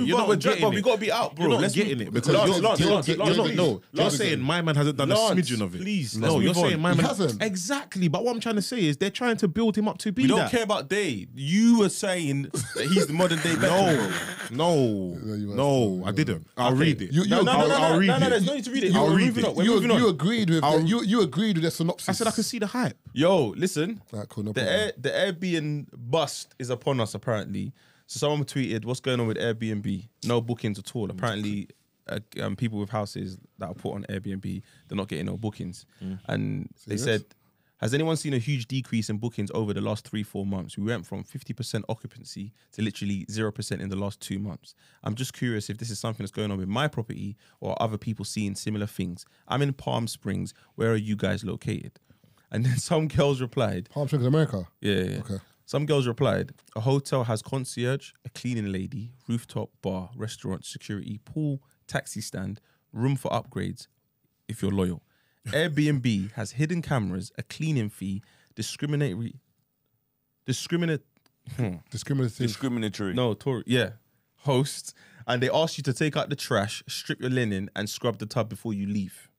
it. You're not getting it. We got to be out, bro. You're not getting it because you're saying my man hasn't done a smidgen of it. Please, no, you're saying my man hasn't. Exactly, but what I'm trying to say is they're trying to build him up to be that. We don't care about Day. You were saying that he's the modern day Beckham. No, I didn't. I'll read it. I'll read it. No, there's no need to read it. You agreed with you agreed with the synopsis. I said I can see the hype. Yo, listen. Right, cool, no the Airbnb bust is upon us, apparently. So someone tweeted, what's going on with Airbnb? No bookings at all. Apparently, people with houses that are put on Airbnb, they're not getting no bookings. And they said, has anyone seen a huge decrease in bookings over the last 3-4 months? We went from 50% occupancy to literally 0% in the last 2 months. I'm just curious if this is something that's going on with my property or other people seeing similar things. I'm in Palm Springs. Where are you guys located? And then some girls replied. Palm Springs, America? Yeah. Okay. Some girls replied, a hotel has concierge, a cleaning lady, rooftop bar, restaurant, security, pool, taxi stand, room for upgrades, if you're loyal. Airbnb has hidden cameras, a cleaning fee, discriminatory. No, hosts, and they ask you to take out the trash, strip your linen, and scrub the tub before you leave.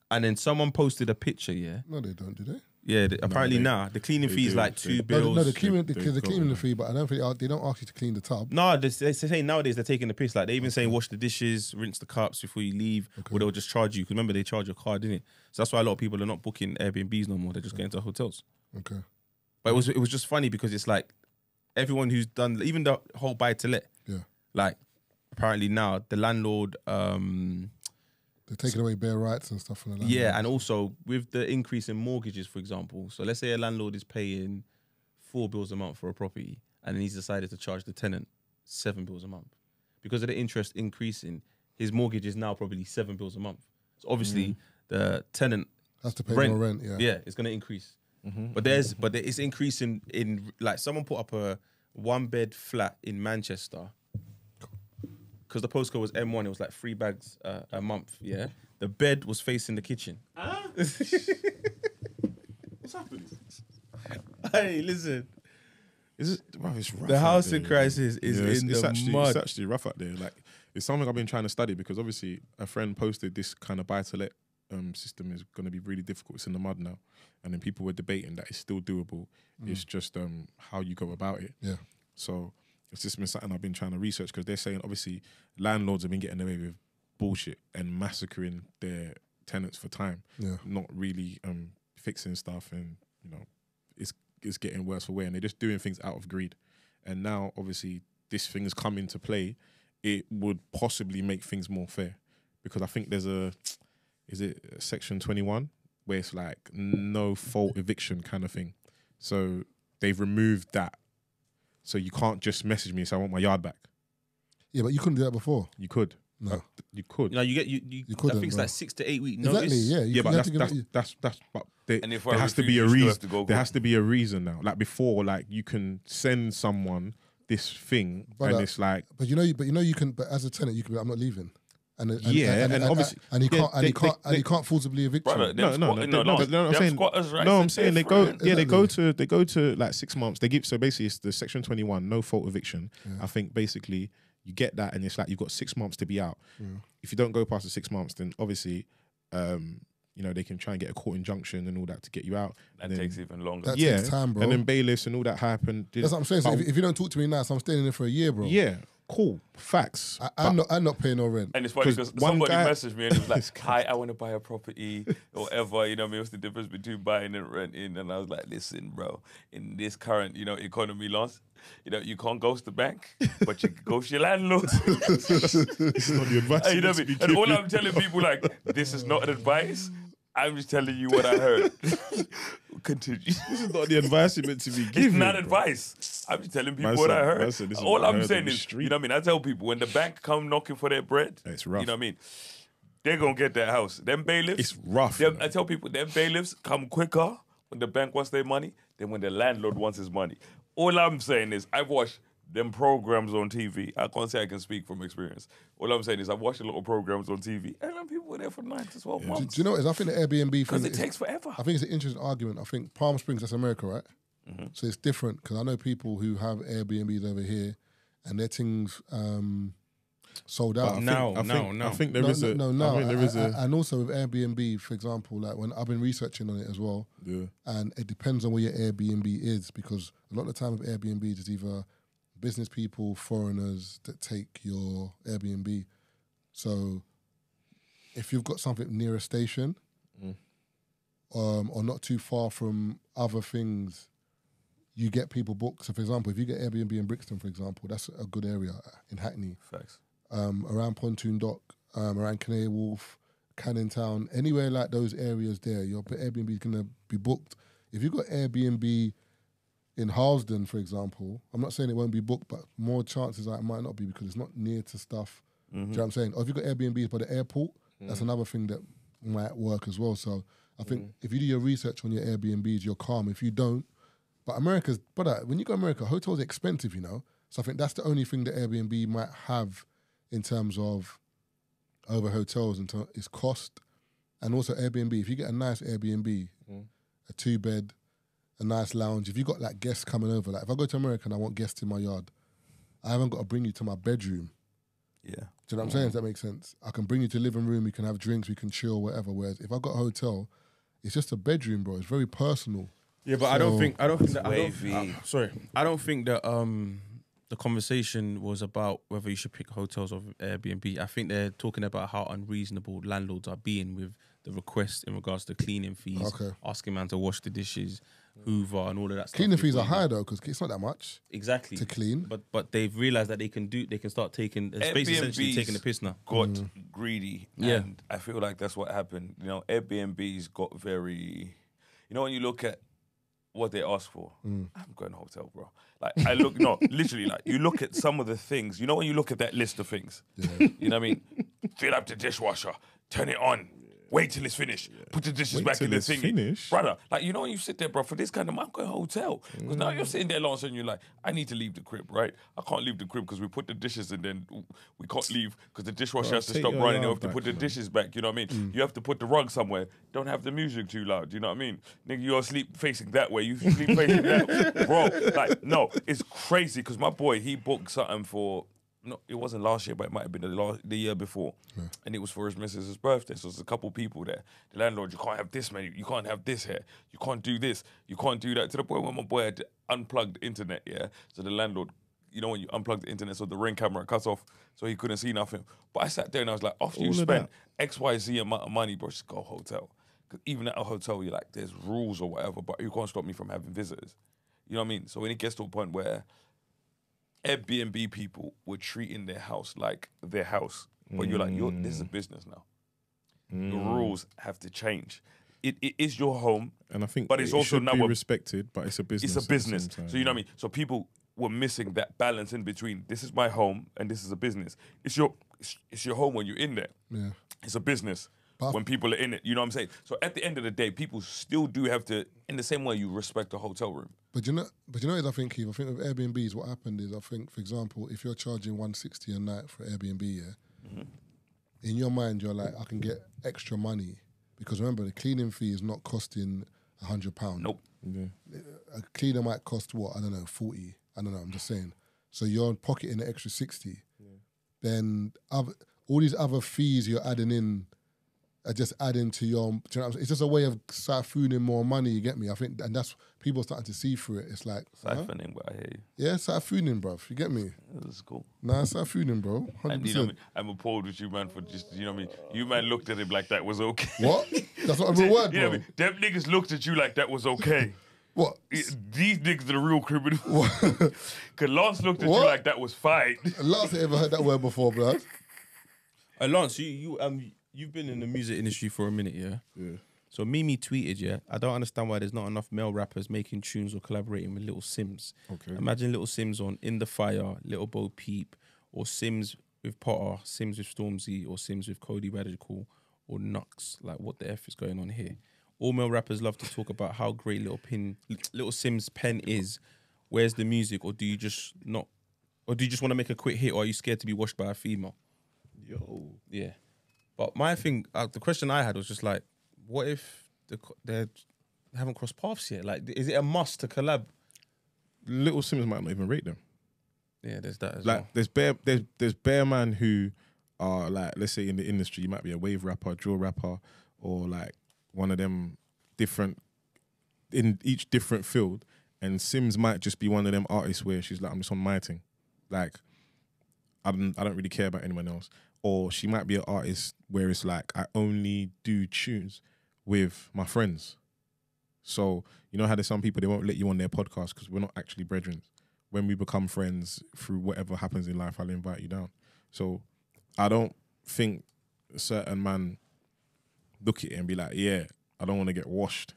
And then someone posted a picture. Yeah. No, they don't, do they? Yeah, apparently the cleaning fee is like 2 bills. No, the cleaning fee, but I don't think they don't ask you to clean the tub. No, they say nowadays they're taking the piss. Like they even saying wash the dishes, rinse the cups before you leave, or they'll just charge you. Because remember they charge your card, didn't it? So that's why a lot of people are not booking Airbnbs no more. They're just going to hotels. Okay. But it was just funny because it's like everyone who's done, even the whole buy to let. Yeah. Like apparently now the landlord. They're taking away bare rights and stuff from the landlord. Yeah, and also with the increase in mortgages, for example. So let's say a landlord is paying 4 bills a month for a property and then he's decided to charge the tenant 7 bills a month. Because of the interest increasing, his mortgage is now probably 7 bills a month. So obviously the tenant has to pay more rent, Yeah, it's going to increase. But it's increasing in, like someone put up a 1-bed flat in Manchester. Because the postcode was M1, it was like 3 bags a month, yeah? The bed was facing the kitchen. What's happening? Hey, listen. It's rough. The housing crisis is in the mud. It's actually rough out there. Like, it's something I've been trying to study because obviously a friend posted this kind of buy-to-let system is going to be really difficult. It's in the mud now. And then people were debating that it's still doable. It's just how you go about it. Yeah. So it's just been something I've been trying to research because they're saying obviously landlords have been getting away with bullshit and massacring their tenants for time. Yeah. Not really fixing stuff, and you know, it's getting worse for wear, and they're just doing things out of greed. And now obviously this thing has come into play. It would possibly make things more fair because I think there's Section 21 where it's like no fault eviction kind of thing. So they've removed that. So you can't just message me and say I want my yard back. Yeah, but you couldn't do that before. You could. No. You could. You know, you couldn't, I think it's bro. like 6 to 8 week notice. Exactly, yeah. Yeah, but that's but there has to be a reason. There has to be a reason now. Like before, like you can send someone this thing, and it's like. But you know, but as a tenant, you can be like, I'm not leaving. And obviously, he can't forcibly evict you. No, I'm saying they go to like 6 months. They give, so basically it's the Section 21 no fault eviction. I think basically you get that, and it's like you've got 6 months to be out. If you don't go past the 6 months, then obviously you know, they can try and get a court injunction and all that to get you out. That takes even longer. That takes time, bro. And then bailiffs and all that happen. That's what I'm saying. So if you don't talk to me now, so I'm staying in there for a year, bro. Yeah, cool. Facts. I'm not paying no rent. And it's funny because somebody messaged me and it was like, hi, I want to buy a property or whatever. You know what I mean? What's the difference between buying and renting? And I was like, listen, bro, in this current, you know, economy laws, you know, you can't ghost the bank, but you can ghost your landlord. It's not the advice. You know what I mean? And all I'm telling people, like, this is not an advice. I'm just telling you what I heard. Continue. This is not the advice you meant to be giving. It's not advice. I'm just telling people what I heard. All I'm saying is, you know what I mean? I tell people, when the bank come knocking for their bread, it's rough. You know what I mean? They're going to get their house. Them bailiffs. It's rough. I tell people, them bailiffs come quicker when the bank wants their money than when the landlord wants his money. All I'm saying is, I've watched them programs on TV. I can't say I can speak from experience. All I'm saying is I've watched a lot of programs on TV, and then people were there for 9 to 12 months. Do you know what it is? I think the Airbnb thing... Because it takes forever. I think it's an interesting argument. I think Palm Springs, that's America, right? So it's different, because I know people who have Airbnbs over here, and their things sold out. I think there is a... And also with Airbnb, for example, like when I've been researching on it as well, and it depends on where your Airbnb is, because a lot of the time with Airbnb, it's either business people, foreigners that take your Airbnb. So if you've got something near a station or not too far from other things, you get people booked. So for example, if you get Airbnb in Brixton, for example, that's a good area in Hackney. Facts. Around Pontoon Dock, around Canary Wharf, Canning Town, anywhere like those areas there, your Airbnb is going to be booked. If you've got Airbnb in Harlesden, for example, I'm not saying it won't be booked, but more chances are it might not be because it's not near to stuff. Do you know what I'm saying? Or if you've got Airbnbs by the airport, that's another thing that might work as well. So I think if you do your research on your Airbnbs, you're calm. If you don't, but when you go to America, hotels are expensive, you know? So I think that's the only thing that Airbnb might have in terms of over hotels is cost. And also Airbnb, if you get a nice Airbnb, a 2-bed, a nice lounge. If you got like guests coming over, like if I go to America and I want guests in my yard, I haven't got to bring you to my bedroom. Yeah. Do you know what I'm saying? Does that make sense? I can bring you to the living room, we can have drinks, we can chill, whatever. Whereas if I got a hotel, it's just a bedroom, bro. It's very personal. Yeah, but I don't think that the conversation was about whether you should pick hotels or Airbnb. I think they're talking about how unreasonable landlords are being with the request in regards to cleaning fees, asking man to wash the dishes, Hoover and all of that stuff. Cleaning fees are high though, because it's not that much. Exactly. To clean. But they've realised that they can start taking, space essentially taking the piss now. Got greedy. And I feel like that's what happened. You know, Airbnb's got very, you know, when you look at what they ask for, I'm going to hotel, bro. Like, literally, like, you look at some of the things, you know, when you look at that list of things, you know what I mean? Fill up the dishwasher, turn it on, wait till it's finished. Put the dishes back in the thingy. Brother, like, you know when you sit there, bro, for this kind of money, I'm going to hotel. Because now you're sitting there long and you're like, I need to leave the crib, right? I can't leave the crib because we put the dishes and then we can't leave because the dishwasher has to stop running. You have to put the dishes back, you know what I mean? You have to put the rug somewhere. Don't have the music too loud, you know what I mean? Nigga, you're asleep facing that way. You sleep facing that. Bro, like, no, it's crazy because my boy, he booked something for... No, it wasn't last year, but it might have been the year before. Yeah. And it was for his missus' birthday. So there's a couple people there. The landlord, you can't have this menu. You can't have this here. You can't do this. You can't do that. To the point where my boy had to unplug the internet, yeah? So the landlord, you know when you unplug the internet so the Ring camera cuts off so he couldn't see nothing. But I sat there and I was like, after you spend XYZ amount of money, bro, just go hotel. Because even at a hotel, you're like, there's rules or whatever, but you can't stop me from having visitors. You know what I mean? So when it gets to a point where Airbnb people were treating their house like their house. But you're like, this is a business now. The rules have to change. It is your home, and I think but it's also now respected, but it's a business. It's a business. So you know what I mean? So people were missing that balance in between. This is my home and this is a business. It's your home when you're in there. Yeah. It's a business. When people are in it, you know what I'm saying? So at the end of the day, people still do have to, in the same way you respect a hotel room. But you know what I think, Keith? I think with Airbnbs, what happened is, I think, for example, if you're charging $160 a night for Airbnb, in your mind, you're like, I can get extra money. Because remember, the cleaning fee is not costing £100. Nope. Yeah. A cleaner might cost, what, I don't know, 40. I don't know, I'm just saying. So you're pocketing the extra 60. Yeah. Then all these other fees you're adding in are just adding to your, do you know what I'm saying? It's just a way of siphooning more money, you get me? I think, and that's, people starting to see through it. It's like... Siphoning, bro, I hear you. Yeah, siphooning, bruv, you get me? That's cool. Nah, siphooning, bro, 100%. And, you know what I mean? I'm appalled with you, man, for just, you know what I mean? You, man, looked at him like that was okay. What? That's not a real word, bro. You know what I mean? Them niggas looked at you like that was okay. What? These niggas are the real criminals. Because Lance looked at you like that was fine. Lance ain't ever heard that word before, bro. Lance, you've been in the music industry for a minute, yeah? Yeah. So Mimi tweeted, yeah, I don't understand why there's not enough male rappers making tunes or collaborating with Little Sims. Okay. Imagine Little Sims on In The Fire, Little Bo Peep, or Sims with Potter, Sims with Stormzy, or Sims with Cody Radical, or Nux. Like, what the F is going on here? All male rappers love to talk about how great Little Sims' pen is. Where's the music? Or do you just want to make a quick hit, or are you scared to be washed by a female? Yo. Yeah. But my thing, the question I had was just like, what if they haven't crossed paths yet? Like, is it a must to collab? Little Sims might not even rate them. Yeah, there's that as well. There's bare man who are like, let's say in the industry, you might be a wave rapper, drill rapper, or like one of them different, in each different field. And Sims might just be one of them artists where she's like, I'm just on my thing. Like, I don't really care about anyone else. Or she might be an artist where it's like, I only do tunes with my friends. So, you know how there's some people, they won't let you on their podcast because we're not actually brethren. When we become friends through whatever happens in life, I'll invite you down. So I don't think a certain man look at it and be like, yeah, I don't want to get washed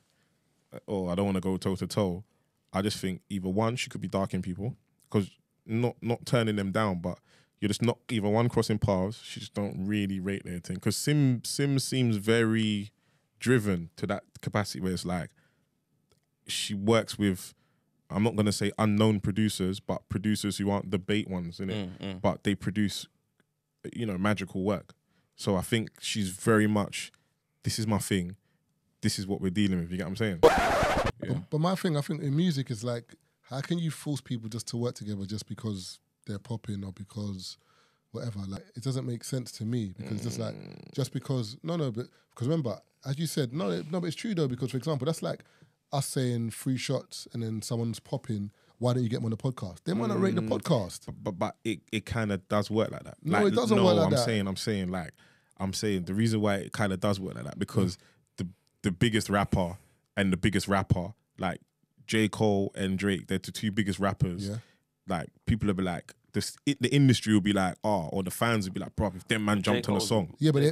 or I don't want to go toe to toe. I just think either one, she could be darking people because not turning them down, but you're just not either one crossing paths. She just don't really rate their thing. Because Sim seems very driven to that capacity where it's like she works with, I'm not going to say unknown producers, but producers who aren't the bait ones, innit? But they produce, you know, magical work. So I think she's very much, this is my thing. This is what we're dealing with. You get what I'm saying? Yeah. But my thing, I think in music is like, how can you force people just to work together just because they're popping or because whatever? Like, it doesn't make sense to me because just like, just because, but because remember, as you said, but it's true though, because for example, that's like us saying 3 shots and then someone's popping, why don't you get them on the podcast? They might not rate the podcast. But it kind of does work like that. No, it doesn't work like that. I'm saying the reason why it kind of does work like that, because the biggest rapper and the biggest rapper, like J. Cole and Drake, they're the 2 biggest rappers. Yeah. Like, people will be like, the industry will be like, or the fans will be like, bro, if them man jumped on a song. Yeah, but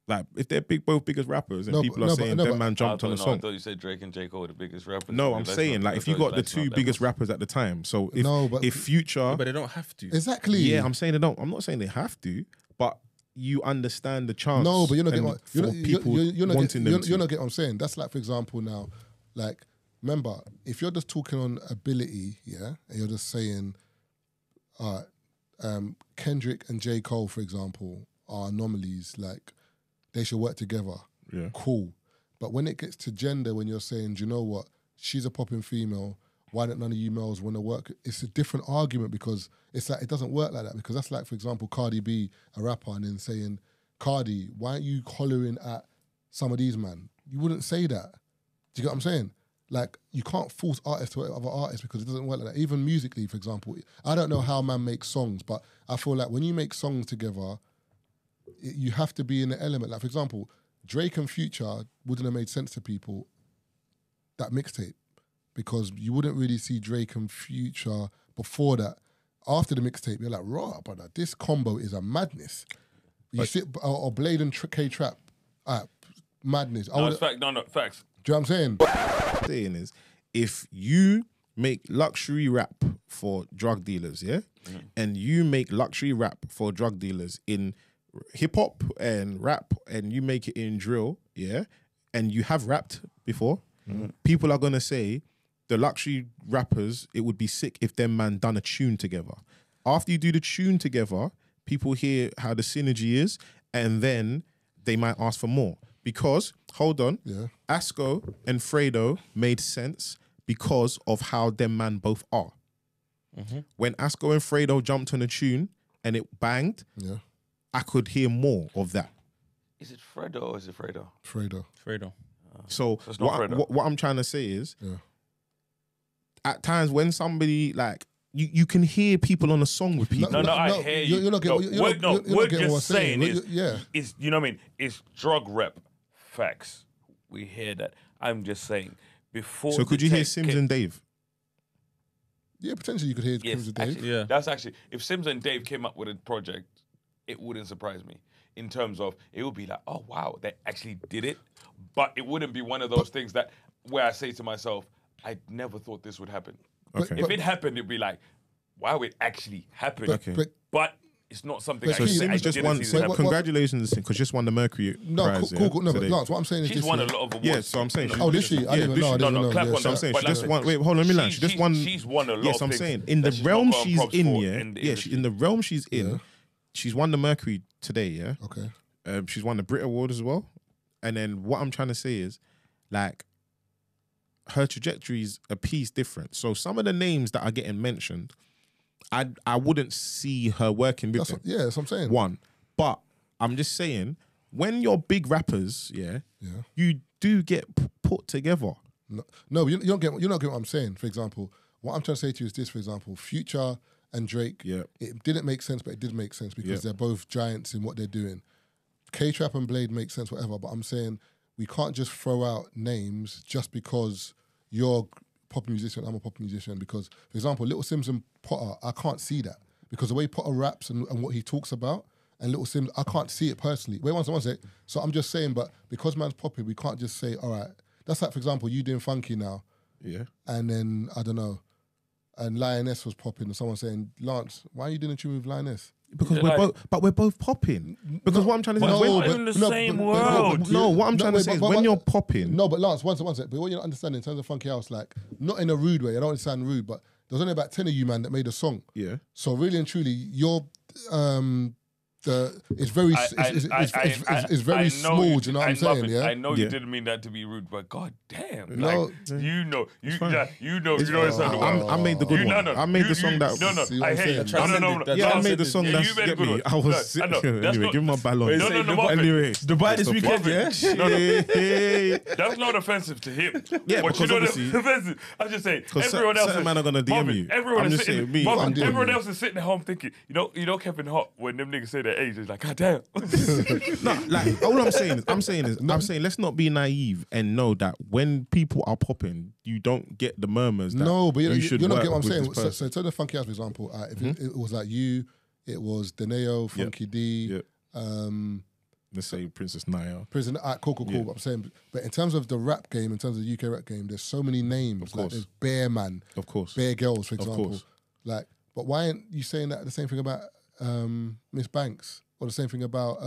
like, if they're both biggest rappers and people are saying them man jumped on a song. I thought you said Drake and J. Cole were the biggest rappers. No, I'm saying, like, if you got the 2 biggest rappers at the time, so if Future... But they don't have to. Exactly. Yeah, I'm saying they don't. I'm not saying they have to, but you understand the chance. No, but you're not getting what you're not getting what I'm saying. That's like, for example, now, like, remember, if you're just talking on ability, yeah, and you're just saying, Kendrick and J. Cole, for example, are anomalies, like, they should work together. Yeah. Cool. But when it gets to gender, when you're saying, do you know what, she's a popping female, why don't none of you males want to work? It's a different argument, because it's like, it doesn't work like that, because that's like, for example, Cardi B, a rapper, and then saying, Cardi, why aren't you hollering at some of these man? You wouldn't say that. Do you get what I'm saying? Like, you can't force artists to other artists, because it doesn't work like that. Even musically, for example, I don't know how man makes songs, but I feel like when you make songs together, you have to be in the element. Like, for example, Drake and Future wouldn't have made sense to people, that mixtape, because you wouldn't really see Drake and Future before that. After the mixtape, you're like, raw, brother, this combo is a madness. You sit, or Blade and K-Trap, madness. No, facts. Do you know what I'm saying? Saying is, if you make luxury rap for drug dealers, yeah, and you make luxury rap for drug dealers in hip hop and rap, and you make it in drill, yeah, and you have rapped before, people are gonna say the luxury rappers, it would be sick if them man done a tune together. After you do the tune together, people hear how the synergy is, and then they might ask for more. Because, hold on, Asco and Fredo made sense because of how them man both are. When Asco and Fredo jumped on a tune and it banged, I could hear more of that. Is it Fredo or is it Fredo? Fredo. So what I'm trying to say is, at times when somebody, like, you can hear people on a song with people. I hear you. You're not getting what I'm saying. Is, you know what I mean? It's drug rep. Facts. We hear that. I'm just saying, before. So could you hear Sims and Dave? Yeah, potentially you could hear Sims and Dave. Actually, that's actually, if Sims and Dave came up with a project, it wouldn't surprise me. In terms of, it would be like, oh wow, they actually did it. But it wouldn't be one of those things that where I say to myself, I never thought this would happen. Okay. If it happened, it'd be like, wow, it actually happened. But it's not something I so Sims just won. So congratulations, because just won the Mercury Prize. Cool. No, but Lance, what I'm saying is she's won a lot of awards. Yeah, so I'm saying. Oh, did she? I didn't even know. No, clap on So I'm that. saying But she just won. Wait, hold on, let me land. She just won. She's won a lot. Yes, of I'm things saying in the realm she's in. In the realm she's in, Yeah. she's won the Mercury today. Yeah. Okay. She's won the Brit Award as well. And then what I'm trying to say is, like, her trajectory's a piece different. So some of the names that are getting mentioned, I wouldn't see her working with them. That's what I'm saying. One. But I'm just saying, when you're big rappers, you do get put together. No, you're not getting what I'm saying. For example, what I'm trying to say to you is this, for example, Future and Drake, it didn't make sense, but it did make sense because they're both giants in what they're doing. K-Trap and Blade make sense, whatever, but I'm saying we can't just throw out names just because you're a pop musician, I'm a pop musician, because, for example, Little Sims and Potter, I can't see that. Because the way Potter raps and what he talks about, and Little Sims, I can't see it personally. Wait, one sec. So I'm just saying, but because man's popping, we can't just say, all right, that's like, for example, you doing Funky now. Yeah. And then, I don't know, and Lioness was popping, and someone saying, Lance, why are you doing a tune with Lioness? Because we're both popping. Because what I'm trying to say is we're in the same world. What I'm trying to say is when you're popping. No, but Lance, one sec. But what you don't understand in terms of Funky House, like, not in a rude way, I don't want to sound rude, but there's only about 10 of you, man, that made a song. Yeah. So really and truly, you're it's very small. Do you know what I'm saying? Yeah. I know you didn't mean that to be rude, but god damn, no, like, you know. I made the good one. I made the song that. No. I hate it. No. Yeah, I made the song that get me. I was anyway. Give me my ballon. No. Anyway, Dubai this weekend, No. That's not offensive to him. Yeah, but because obviously, offensive. I'm just saying. Everyone else, certain man are gonna DM you. Everyone else is sitting at home thinking, you know, Kevin Hart when them niggas say their age, it's like, god damn. No, like all I'm saying is, let's not be naive and know that when people are popping, you don't get the murmurs. That no, but you should you're not work getting what I'm with saying. So to the Funky House, for example, if it was like you, it was Deneo, Funky D, let's say Princess Naya. Cool. But I'm saying, but in terms of the rap game, in terms of the UK rap game, there's so many names. Of course. Like there's Bear Man, of course, Bear Girls, for example. Of course. Like, but why aren't you saying that the same thing about Miss Banks Or the same thing about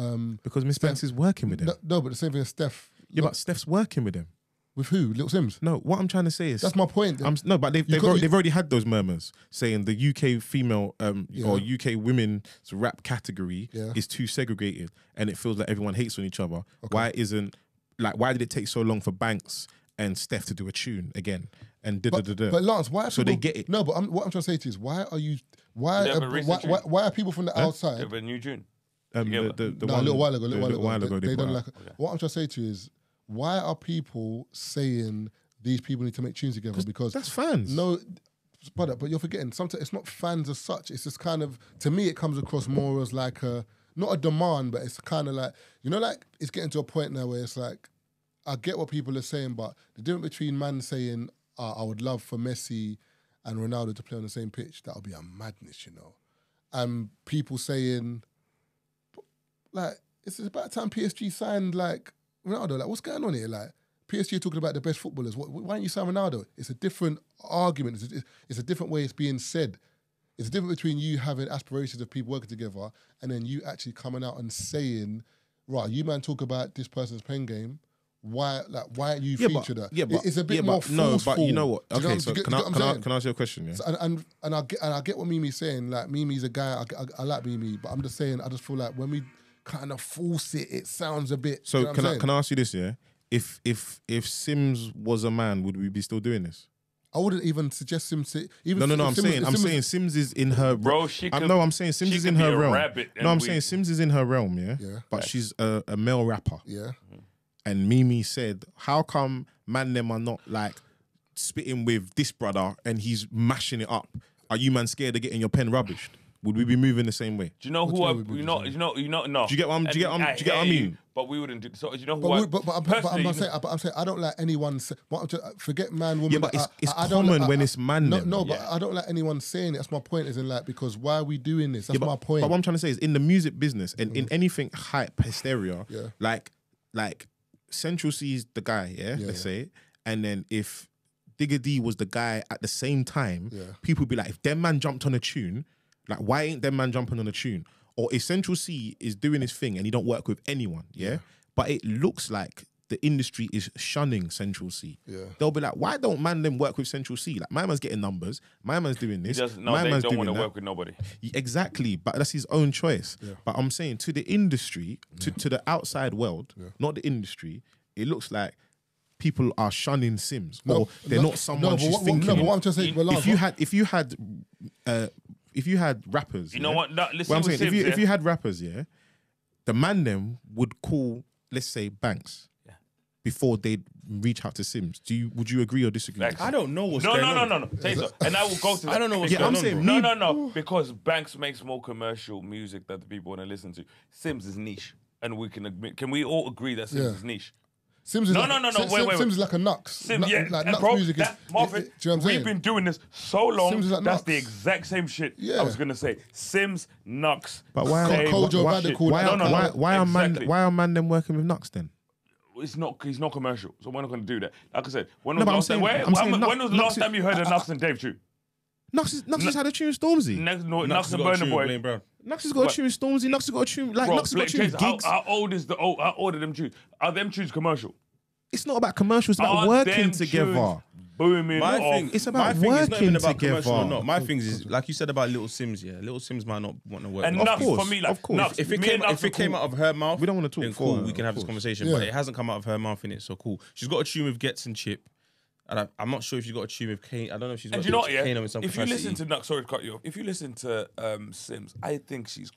because Miss Banks is working with them. No, but the same thing as Steph. Yeah, but Steph's working with them. With who? Little Sims? No, what I'm trying to say is that's my point. No, but they've already had those murmurs saying the UK female or UK women's rap category is too segregated and it feels like everyone hates on each other. Why did it take so long for Banks and Steph to do a tune again? And But Lance, why? So they get it. No, but what I'm trying to say to you is why are people from the outside? They have a new tune. A little while ago. They don't like it. What I'm trying to say to you is, why are people saying these people need to make tunes together? Because that's fans. No, but you're forgetting. Sometimes it's not fans as such. It's just kind of, to me, it comes across more as like not a demand, but it's kind of like, like it's getting to a point now where it's like, I get what people are saying, but the difference between man saying, I would love for Messi and Ronaldo to play on the same pitch, that would be a madness, And people saying, like, it's about time PSG signed, like, Ronaldo. Like, what's going on here? Like, PSG are talking about the best footballers. Why don't you sign Ronaldo? It's a different argument. It's a different way it's being said. It's a difference between you having aspirations of people working together and then you actually coming out and saying, right, you man talk about this person's pen game. Why aren't you featured that? Yeah, but it's a bit more forceful. No, but you know what? Okay, so can I ask you a question? Yeah. So, and I get what Mimi's saying. Like, Mimi's a guy. I like Mimi, but I'm just saying. I just feel like when we kind of force it, it sounds a bit. So can I ask you this? Yeah, if Sims was a man, would we be still doing this? I wouldn't even suggest Sims to even. No. I'm saying Sims is in her. Bro, I'm saying Sims is in her realm. No, I'm saying Sims is in her realm. Yeah. But she's a male rapper. Yeah. And Mimi said, how come man them are not like spitting with this brother and he's mashing it up? Are you man scared of getting your pen rubbished? Would we be moving the same way? Do you know no. Do you get what I mean? But we wouldn't do. So do you know who? I'm saying I don't like anyone. Forget man, woman. Yeah, but it's common when it's man. But I don't like anyone saying it. That's my point. Isn't like, because why are we doing this? That's my point. But what I'm trying to say is, in the music business and in anything hype, hysteria, like Central C's the guy, let's say, and then if Digga D was the guy at the same time, people would be like, if them man jumped on a tune, like, why ain't them man jumping on a tune? Or if Central C is doing his thing and he don't work with anyone, but it looks like the industry is shunning Central C. They'll be like, why don't man them work with Central C? Like, my man's getting numbers, my man's doing this, they don't want to work with nobody. Exactly, but that's his own choice. But I'm saying, to the industry, to the outside world, not the industry, it looks like people are shunning Sims, or they're not someone she's thinking. No, but what I'm just saying, if you had rappers, you know what? No, listen, I'm saying, if you had rappers, the man them would call, let's say, Banks before they'd reach out to Sims. Would you agree or disagree? I don't know what's going on. No. Tazer. And I will go to that. I don't know what's going on. Saying, no. Because Banks makes more commercial music that the people want to listen to. Sims is niche. And we can admit, can we all agree that Sims is niche? Sims is wait. Sims is like a Nux. Sims, like Nux bro, music Marvin, do you know what I'm saying? We've been doing this so long. Sims is like that's Nux. the exact same shit I was gonna say. Sims, Nux. But why are man them working with Nux then? He's not commercial, so we're not gonna do that. Like I said, when was was the last time you heard a Nux and Dave tune? Nux has had a tune with Stormzy. Nux and Burna Boy. Nux has got a tune with Stormzy. Nux has got a tune. Like, Nux has got a tune with Gigs. How old are them tunes? Are them tunes commercial? It's not about commercials. It's about working together. Booming. It's about working together. My thing is, like you said about Little Sims, Little Sims might not want to work. And Nux, for me, like, of course. If it came out of her mouth, we don't want to talk. Then cool, we can have this conversation. But it hasn't come out of her mouth, innit? So cool. She's got a tune with Gets and Chip. And I'm not sure if she's got a tune with Kane. I don't know if she's got a tune with Kane in some capacity. If you listen to Nux, sorry to cut you off. If you listen to Sims, I think she's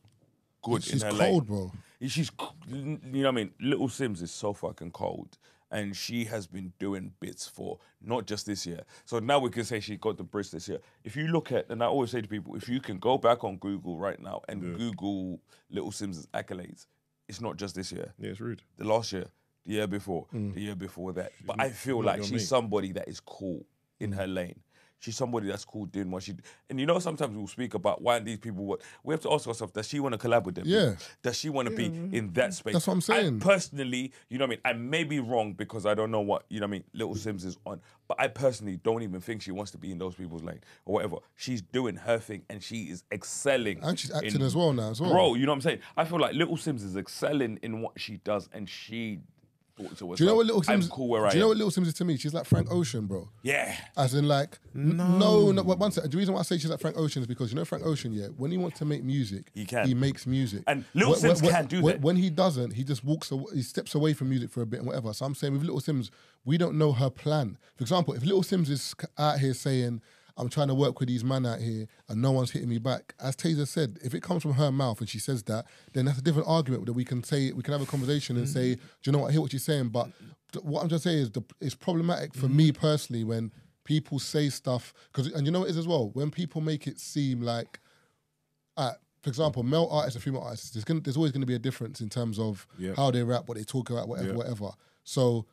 good she's in her cold, lane. Bro. She's, you know what I mean? Little Sims is so fucking cold. And she has been doing bits for not just this year. So now we can say she got the Brits this year. If you look at, and I always say to people, if you can go back on Google right now and Google Little Sims' accolades, it's not just this year. Yeah, it's rude. The last year, the year before, the year before that. But I feel like she's somebody that is cool in her lane. She's somebody that's cool doing what she... And you know, sometimes we'll speak about why these people... We have to ask ourselves, does she want to collab with them? Yeah. Does she want to be in that space? That's what I'm saying. Personally, you know what I mean? I may be wrong because I don't know what, you know what I mean, Little Sims is on. But I personally don't even think she wants to be in those people's lane or whatever. She's doing her thing and she is excelling. And she's acting as well now as well. Bro, you know what I'm saying? I feel like Little Sims is excelling in what she does, and she thought to herself, do you know what Little Sims? I'm cool where I am. Do you know what Little Sims is to me? She's like Frank Ocean, bro. Yeah. As in like, no. One second. The reason why I say she's like Frank Ocean is because, you know, Frank Ocean, yeah, when he wants to make music, he makes music. And Little Sims can't do that. When he doesn't, he just walks away, he steps away from music for a bit and whatever. So I'm saying with Little Sims, we don't know her plan. For example, if Little Sims is out here saying, I'm trying to work with these men out here and no one's hitting me back, as Tazer said, if it comes from her mouth and she says that, then that's a different argument that we can say, we can have a conversation and say, do you know what, I hear what you're saying, but what I'm just saying is it's problematic for me personally when people say stuff, and you know what it is as well, when people make it seem like, for example, male artists and female artists, there's always going to be a difference in terms of how they rap, what they talk about, whatever. So,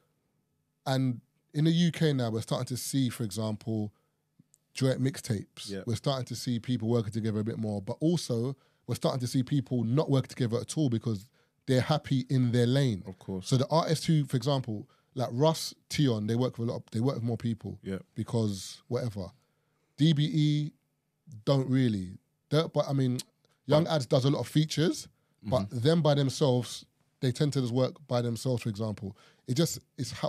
and in the UK now, we're starting to see, for example, duet mixtapes. Yep. We're starting to see people working together a bit more, but also we're starting to see people not work together at all because they're happy in their lane. Of course. So the artists who, for example, like Russ, Tion, they work with more people. Yeah. Because whatever. DBE don't really. But I mean, Young Ads does a lot of features, but them by themselves, they tend to just work by themselves, for example. It's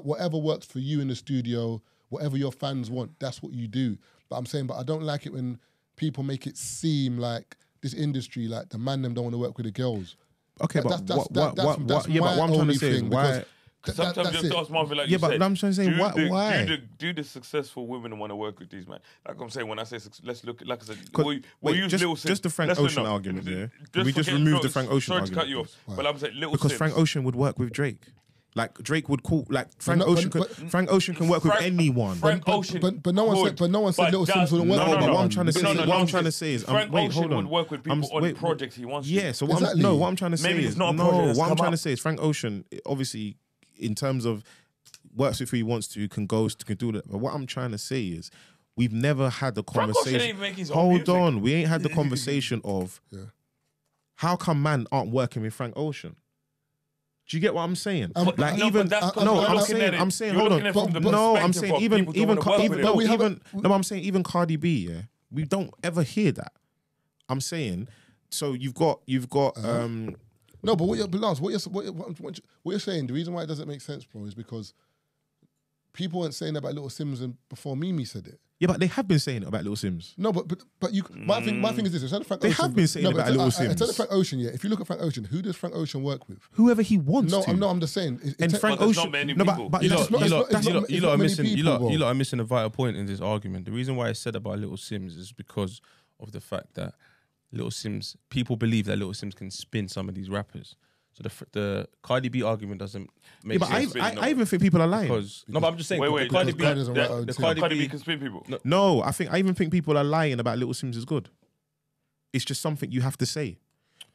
whatever works for you in the studio, whatever your fans want, that's what you do. But I'm saying, I don't like it when people make it seem like this industry, like the man them don't want to work with the girls. Okay, but what I'm trying to say is why. Sometimes you have to ask Marvin, like you said. I'm trying to say, why? Do the successful women want to work with these men? Like I'm saying, when I say, let's look, like I said, we'll use Little Sims. Just the Frank Ocean argument, yeah? We just remove the Frank Ocean argument. Sorry to cut you off, but I'm saying Little Sims. Because Frank Ocean would work with Drake. Like Drake would call, like Frank Ocean can work with anyone. But no one said Little Sims wouldn't work. No, but what I'm trying to say is, Frank Ocean would work with people on projects he wants. Yeah, so what I'm trying to say is, Frank Ocean, obviously, in terms of works with who he wants to, can do that. But what I'm trying to say is, we've never had the conversation. Hold on, we ain't had the conversation of how come man aren't working with Frank Ocean. Do you get what I'm saying? I'm saying, hold on. I'm saying even Cardi B, yeah, we don't ever hear that. I'm saying, so you've got. No, but what you're saying, the reason why it doesn't make sense, bro, is because people weren't saying that about Little Sims and before Mimi said it. Yeah, but they have been saying it about Little Sims. No, but you. My thing is this: they have been saying about Little Sims. Instead of Frank Ocean, yeah. If you look at Frank Ocean, who does Frank Ocean work with? Whoever he wants to. I'm just saying. And Frank Ocean. But you lot are missing a vital point in this argument. The reason why I said about Little Sims is because of the fact that Little Sims, people believe that Little Sims can spin some of these rappers. So the Cardi B argument doesn't make sense. But I even think people are lying. But I'm just saying. Wait, Cardi B can spin people. No, I even think people are lying about Little Sims is good. It's just something you have to say.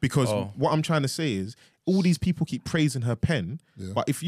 Because what I'm trying to say is, all these people keep praising her pen, but if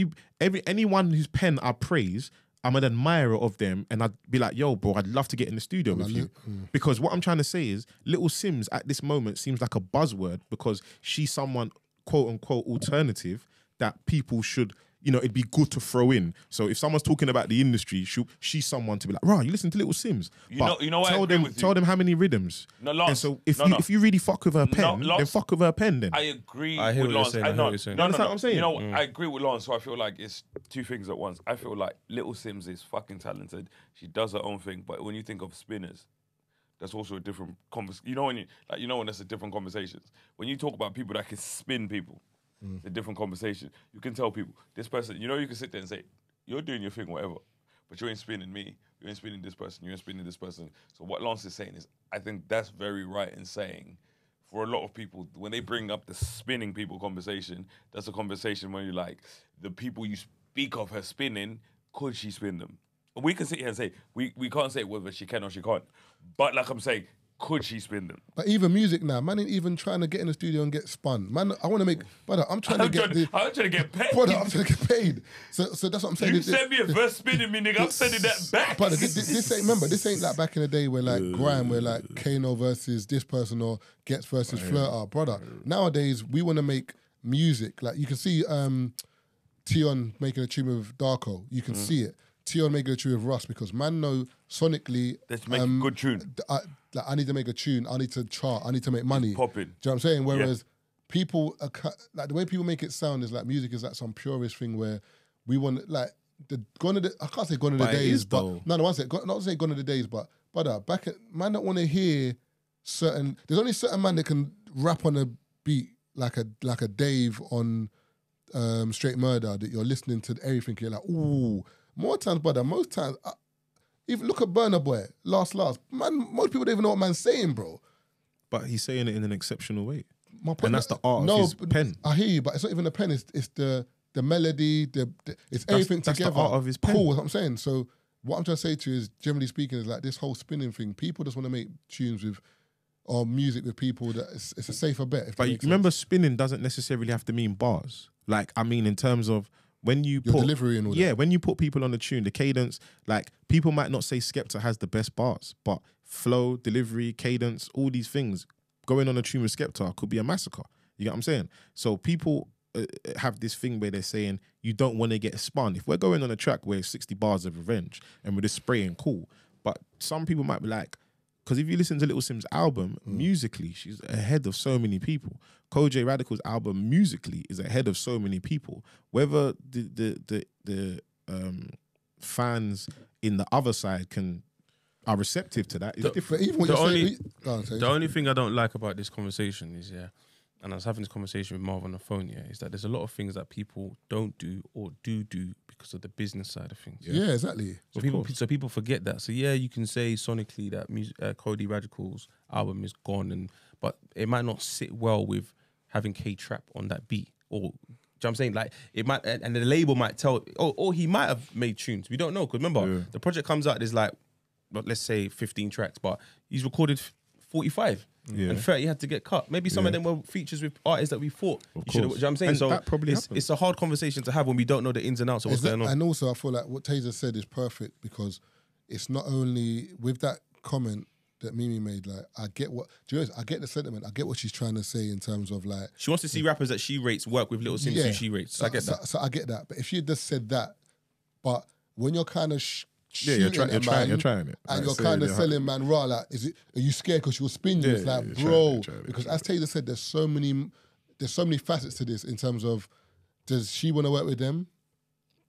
anyone whose pen I praise, I'm an admirer of them, and I'd be like, yo, bro, I'd love to get in the studio with you. Because what I'm trying to say is, Little Sims at this moment seems like a buzzword because she's someone, quote unquote, alternative that people should, it'd be good to throw in. So if someone's talking about the industry, she's someone to be like, right, you listen to Little Sims. Tell them how many rhythms. No, Lance. And so if you really fuck with her pen, then fuck with her pen then. I agree with Lance. I know what I'm saying. I agree with Lance, so I feel like it's two things at once. I feel like Little Sims is fucking talented. She does her own thing, but when you think of spinners, that's also a different conversation. When that's a different conversations. When you talk about people that can spin people, it's a different conversation. You can tell people, this person, you can sit there and say, you're doing your thing, whatever, but you ain't spinning me. You ain't spinning this person. You ain't spinning this person. So what Lance is saying is, I think that's very right in saying, for a lot of people, when they bring up the spinning people conversation, that's a conversation where you're like, the people you speak of her spinning, could she spin them? We can sit here and say, we can't say whether she can or she can't. But like I'm saying, could she spin them? But even music now, man ain't even trying to get in the studio and get spun. Man, I want to make, brother, I'm trying to get paid. Brother, I'm trying to get paid. So that's what I'm saying. You send me a verse spinning me, nigga, I'm sending that back. Brother, this ain't like back in the day where like grime, where like Kano versus this person or Gets versus Flirter. Brother, nowadays we want to make music. Like you can see Tion making a tune with Darko. You can see it. Tion making a tune with Russ because man know sonically. Let's make a good tune. I need to make a tune. I need to chart. I need to make money. Popping. Do you know what I'm saying? Whereas people are like the way people make it sound is like music is like some purist thing where we want like I can't say gone are the days, but no, one second, not to say gone are the days, but back at man don't want to hear certain. There's only certain man that can rap on a beat like a Dave on Straight Murder that you're listening to everything. You're like, ooh. More times, brother. Most times, even look at Burna Boy. Last, man. Most people don't even know what man's saying, bro. But he's saying it in an exceptional way. And that's the art of his pen. I hear you, but it's not even the pen. It's the melody. It's everything together. That's the art of his pen. Cool. That's what I'm saying. So what I'm trying to say to you is, generally speaking, is like this whole spinning thing. People just want to make tunes with or music with people that it's a safer bet. But you remember, spinning doesn't necessarily have to mean bars. Like I mean, in terms of. When you put delivery and all that. When you put people on the tune, the cadence, like people might not say Skepta has the best bars, but flow, delivery, cadence, all these things going on a tune with Skepta could be a massacre. You get what I'm saying? So people have this thing where they're saying you don't want to get spun. If we're going on a track where it's 60 bars of revenge and we're just spraying, cool. But some people might be like, because if you listen to Little Sim's album, musically, she's ahead of so many people. Kojay Radical's album, musically, is ahead of so many people. Whether the fans in the other side are receptive to that is different. Even the only thing I don't like about this conversation is, and I was having this conversation with Marv on the phone, is that there's a lot of things that people don't do or do because of the business side of things. Yeah, exactly. So people forget that. So you can say sonically that Kojay Radical's album is gone, but it might not sit well with having K-Trap on that beat. Or, do you know what I'm saying? Like, it might, and the label might tell, or he might have made tunes. We don't know, because remember, the project comes out, there's like, let's say 15 tracks, but he's recorded 45. And 30 had to get cut. Maybe some of them were features with artists that we thought. You know what I'm saying? And so that probably it's a hard conversation to have when we don't know the ins and outs of what's going on. And also, I feel like what Tazer said is perfect because it's not only with that comment that Mimi made. Like, I get I get the sentiment. I get what she's trying to say in terms of like she wants to see rappers that she rates work with Little Sims who she rates. So I get that. So I get that. But if you just said that, but when you're kind of you're trying it, and you're kind of selling man raw. Like, are you scared because she'll spin you? It's like, bro, because as Tazer said, there's so many facets to this in terms of does she want to work with them?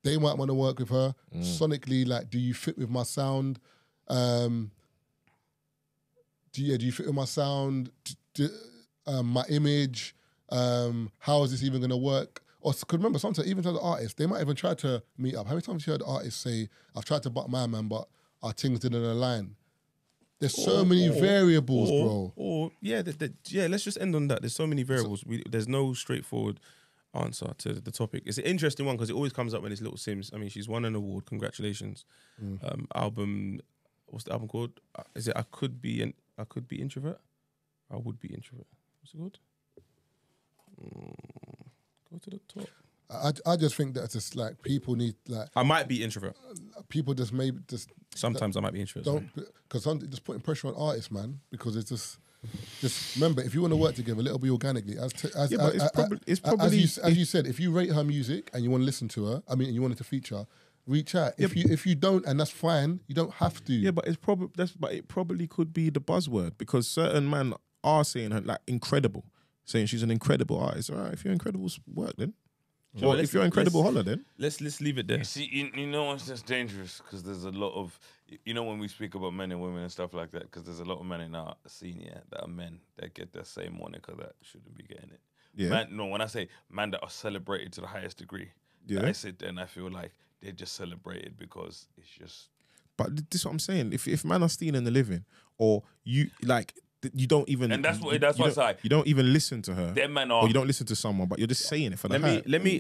They might want to work with her sonically. Like, do you fit with my sound? Do you fit with my sound? My image? How is this even going to work? Or because remember, sometimes even to the artists, they might even try to meet up. How many times have you heard artists say, "I've tried to butt my man, but our things didn't align"? There's so many variables, bro. Let's just end on that. There's so many variables. There's no straightforward answer to the topic. It's an interesting one because it always comes up when it's Little Sims. I mean, she's won an award. Congratulations. Album. What's the album called? Is it I Could Be Introvert? I Would Be Introvert. What's it called? Go to the top. I just think that it's just like people need like I might be introvert. People just maybe sometimes I might be introvert. Because just putting pressure on artists, man. Because it's just remember if you want to work together, let it be organically. It's probably as you said, if you rate her music and you want to listen to her, and you want it to feature, reach out. If you don't, and that's fine, you don't have to. Yeah, but it probably could be the buzzword because certain men are saying her like incredible. Saying she's an incredible artist. All right, if you're incredible, work then. Well, if you're incredible, holler then. Let's leave it there. You see, you know what's just dangerous? Because there's a lot of, when we speak about men and women and stuff like that, because there's a lot of men in our scene, that are men that get the same moniker that shouldn't be getting it. Yeah. When I say man that are celebrated to the highest degree, I sit there and I feel like they're just celebrated because it's just. But this is what I'm saying. If man are stealing the living, or you like. You don't even, and that's what I say. You don't even listen to her, them men are, or you don't listen to someone, but you're just saying it for the hype. Let me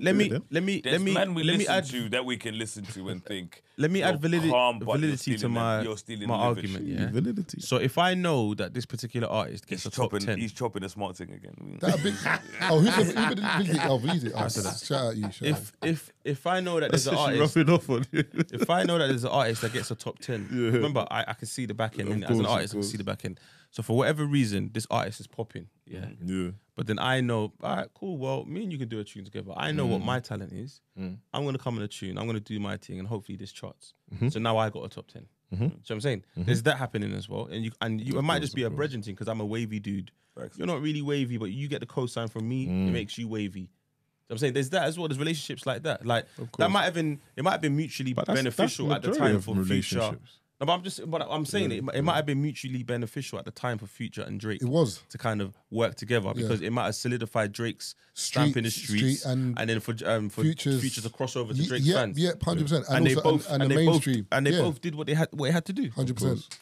add to that we can listen to and think. Let me add validity to my argument. Yeah, validity. So if I know that this particular artist gets a top 10, he's chopping a smart thing again. Shout out you. If I know that there's an artist, if I know that there's an artist that gets a top 10, remember I can see the back end. As an artist, I can see the back end. So for whatever whatever reason, this artist is popping. Yeah. Yeah. But then I know, all right, cool. Well, me and you can do a tune together. I know what my talent is. I'm gonna come in a tune. I'm gonna do my thing, and hopefully this charts. So now I got a top 10. So I'm saying there's that happening as well, and it might just be a brethren thing because I'm a wavy dude. You're not really wavy, but you get the cosign from me. It makes you wavy. So I'm saying there's that as well. There's relationships like that. Like that might have been mutually beneficial at the time for Future. No, but I'm saying it might have been mutually beneficial at the time for Future and Drake. It was to kind of work together because it might have solidified Drake's stamp in the streets, and then for Future to cross over to Drake's fans. 100%. And they both both did what they had to do. 100%.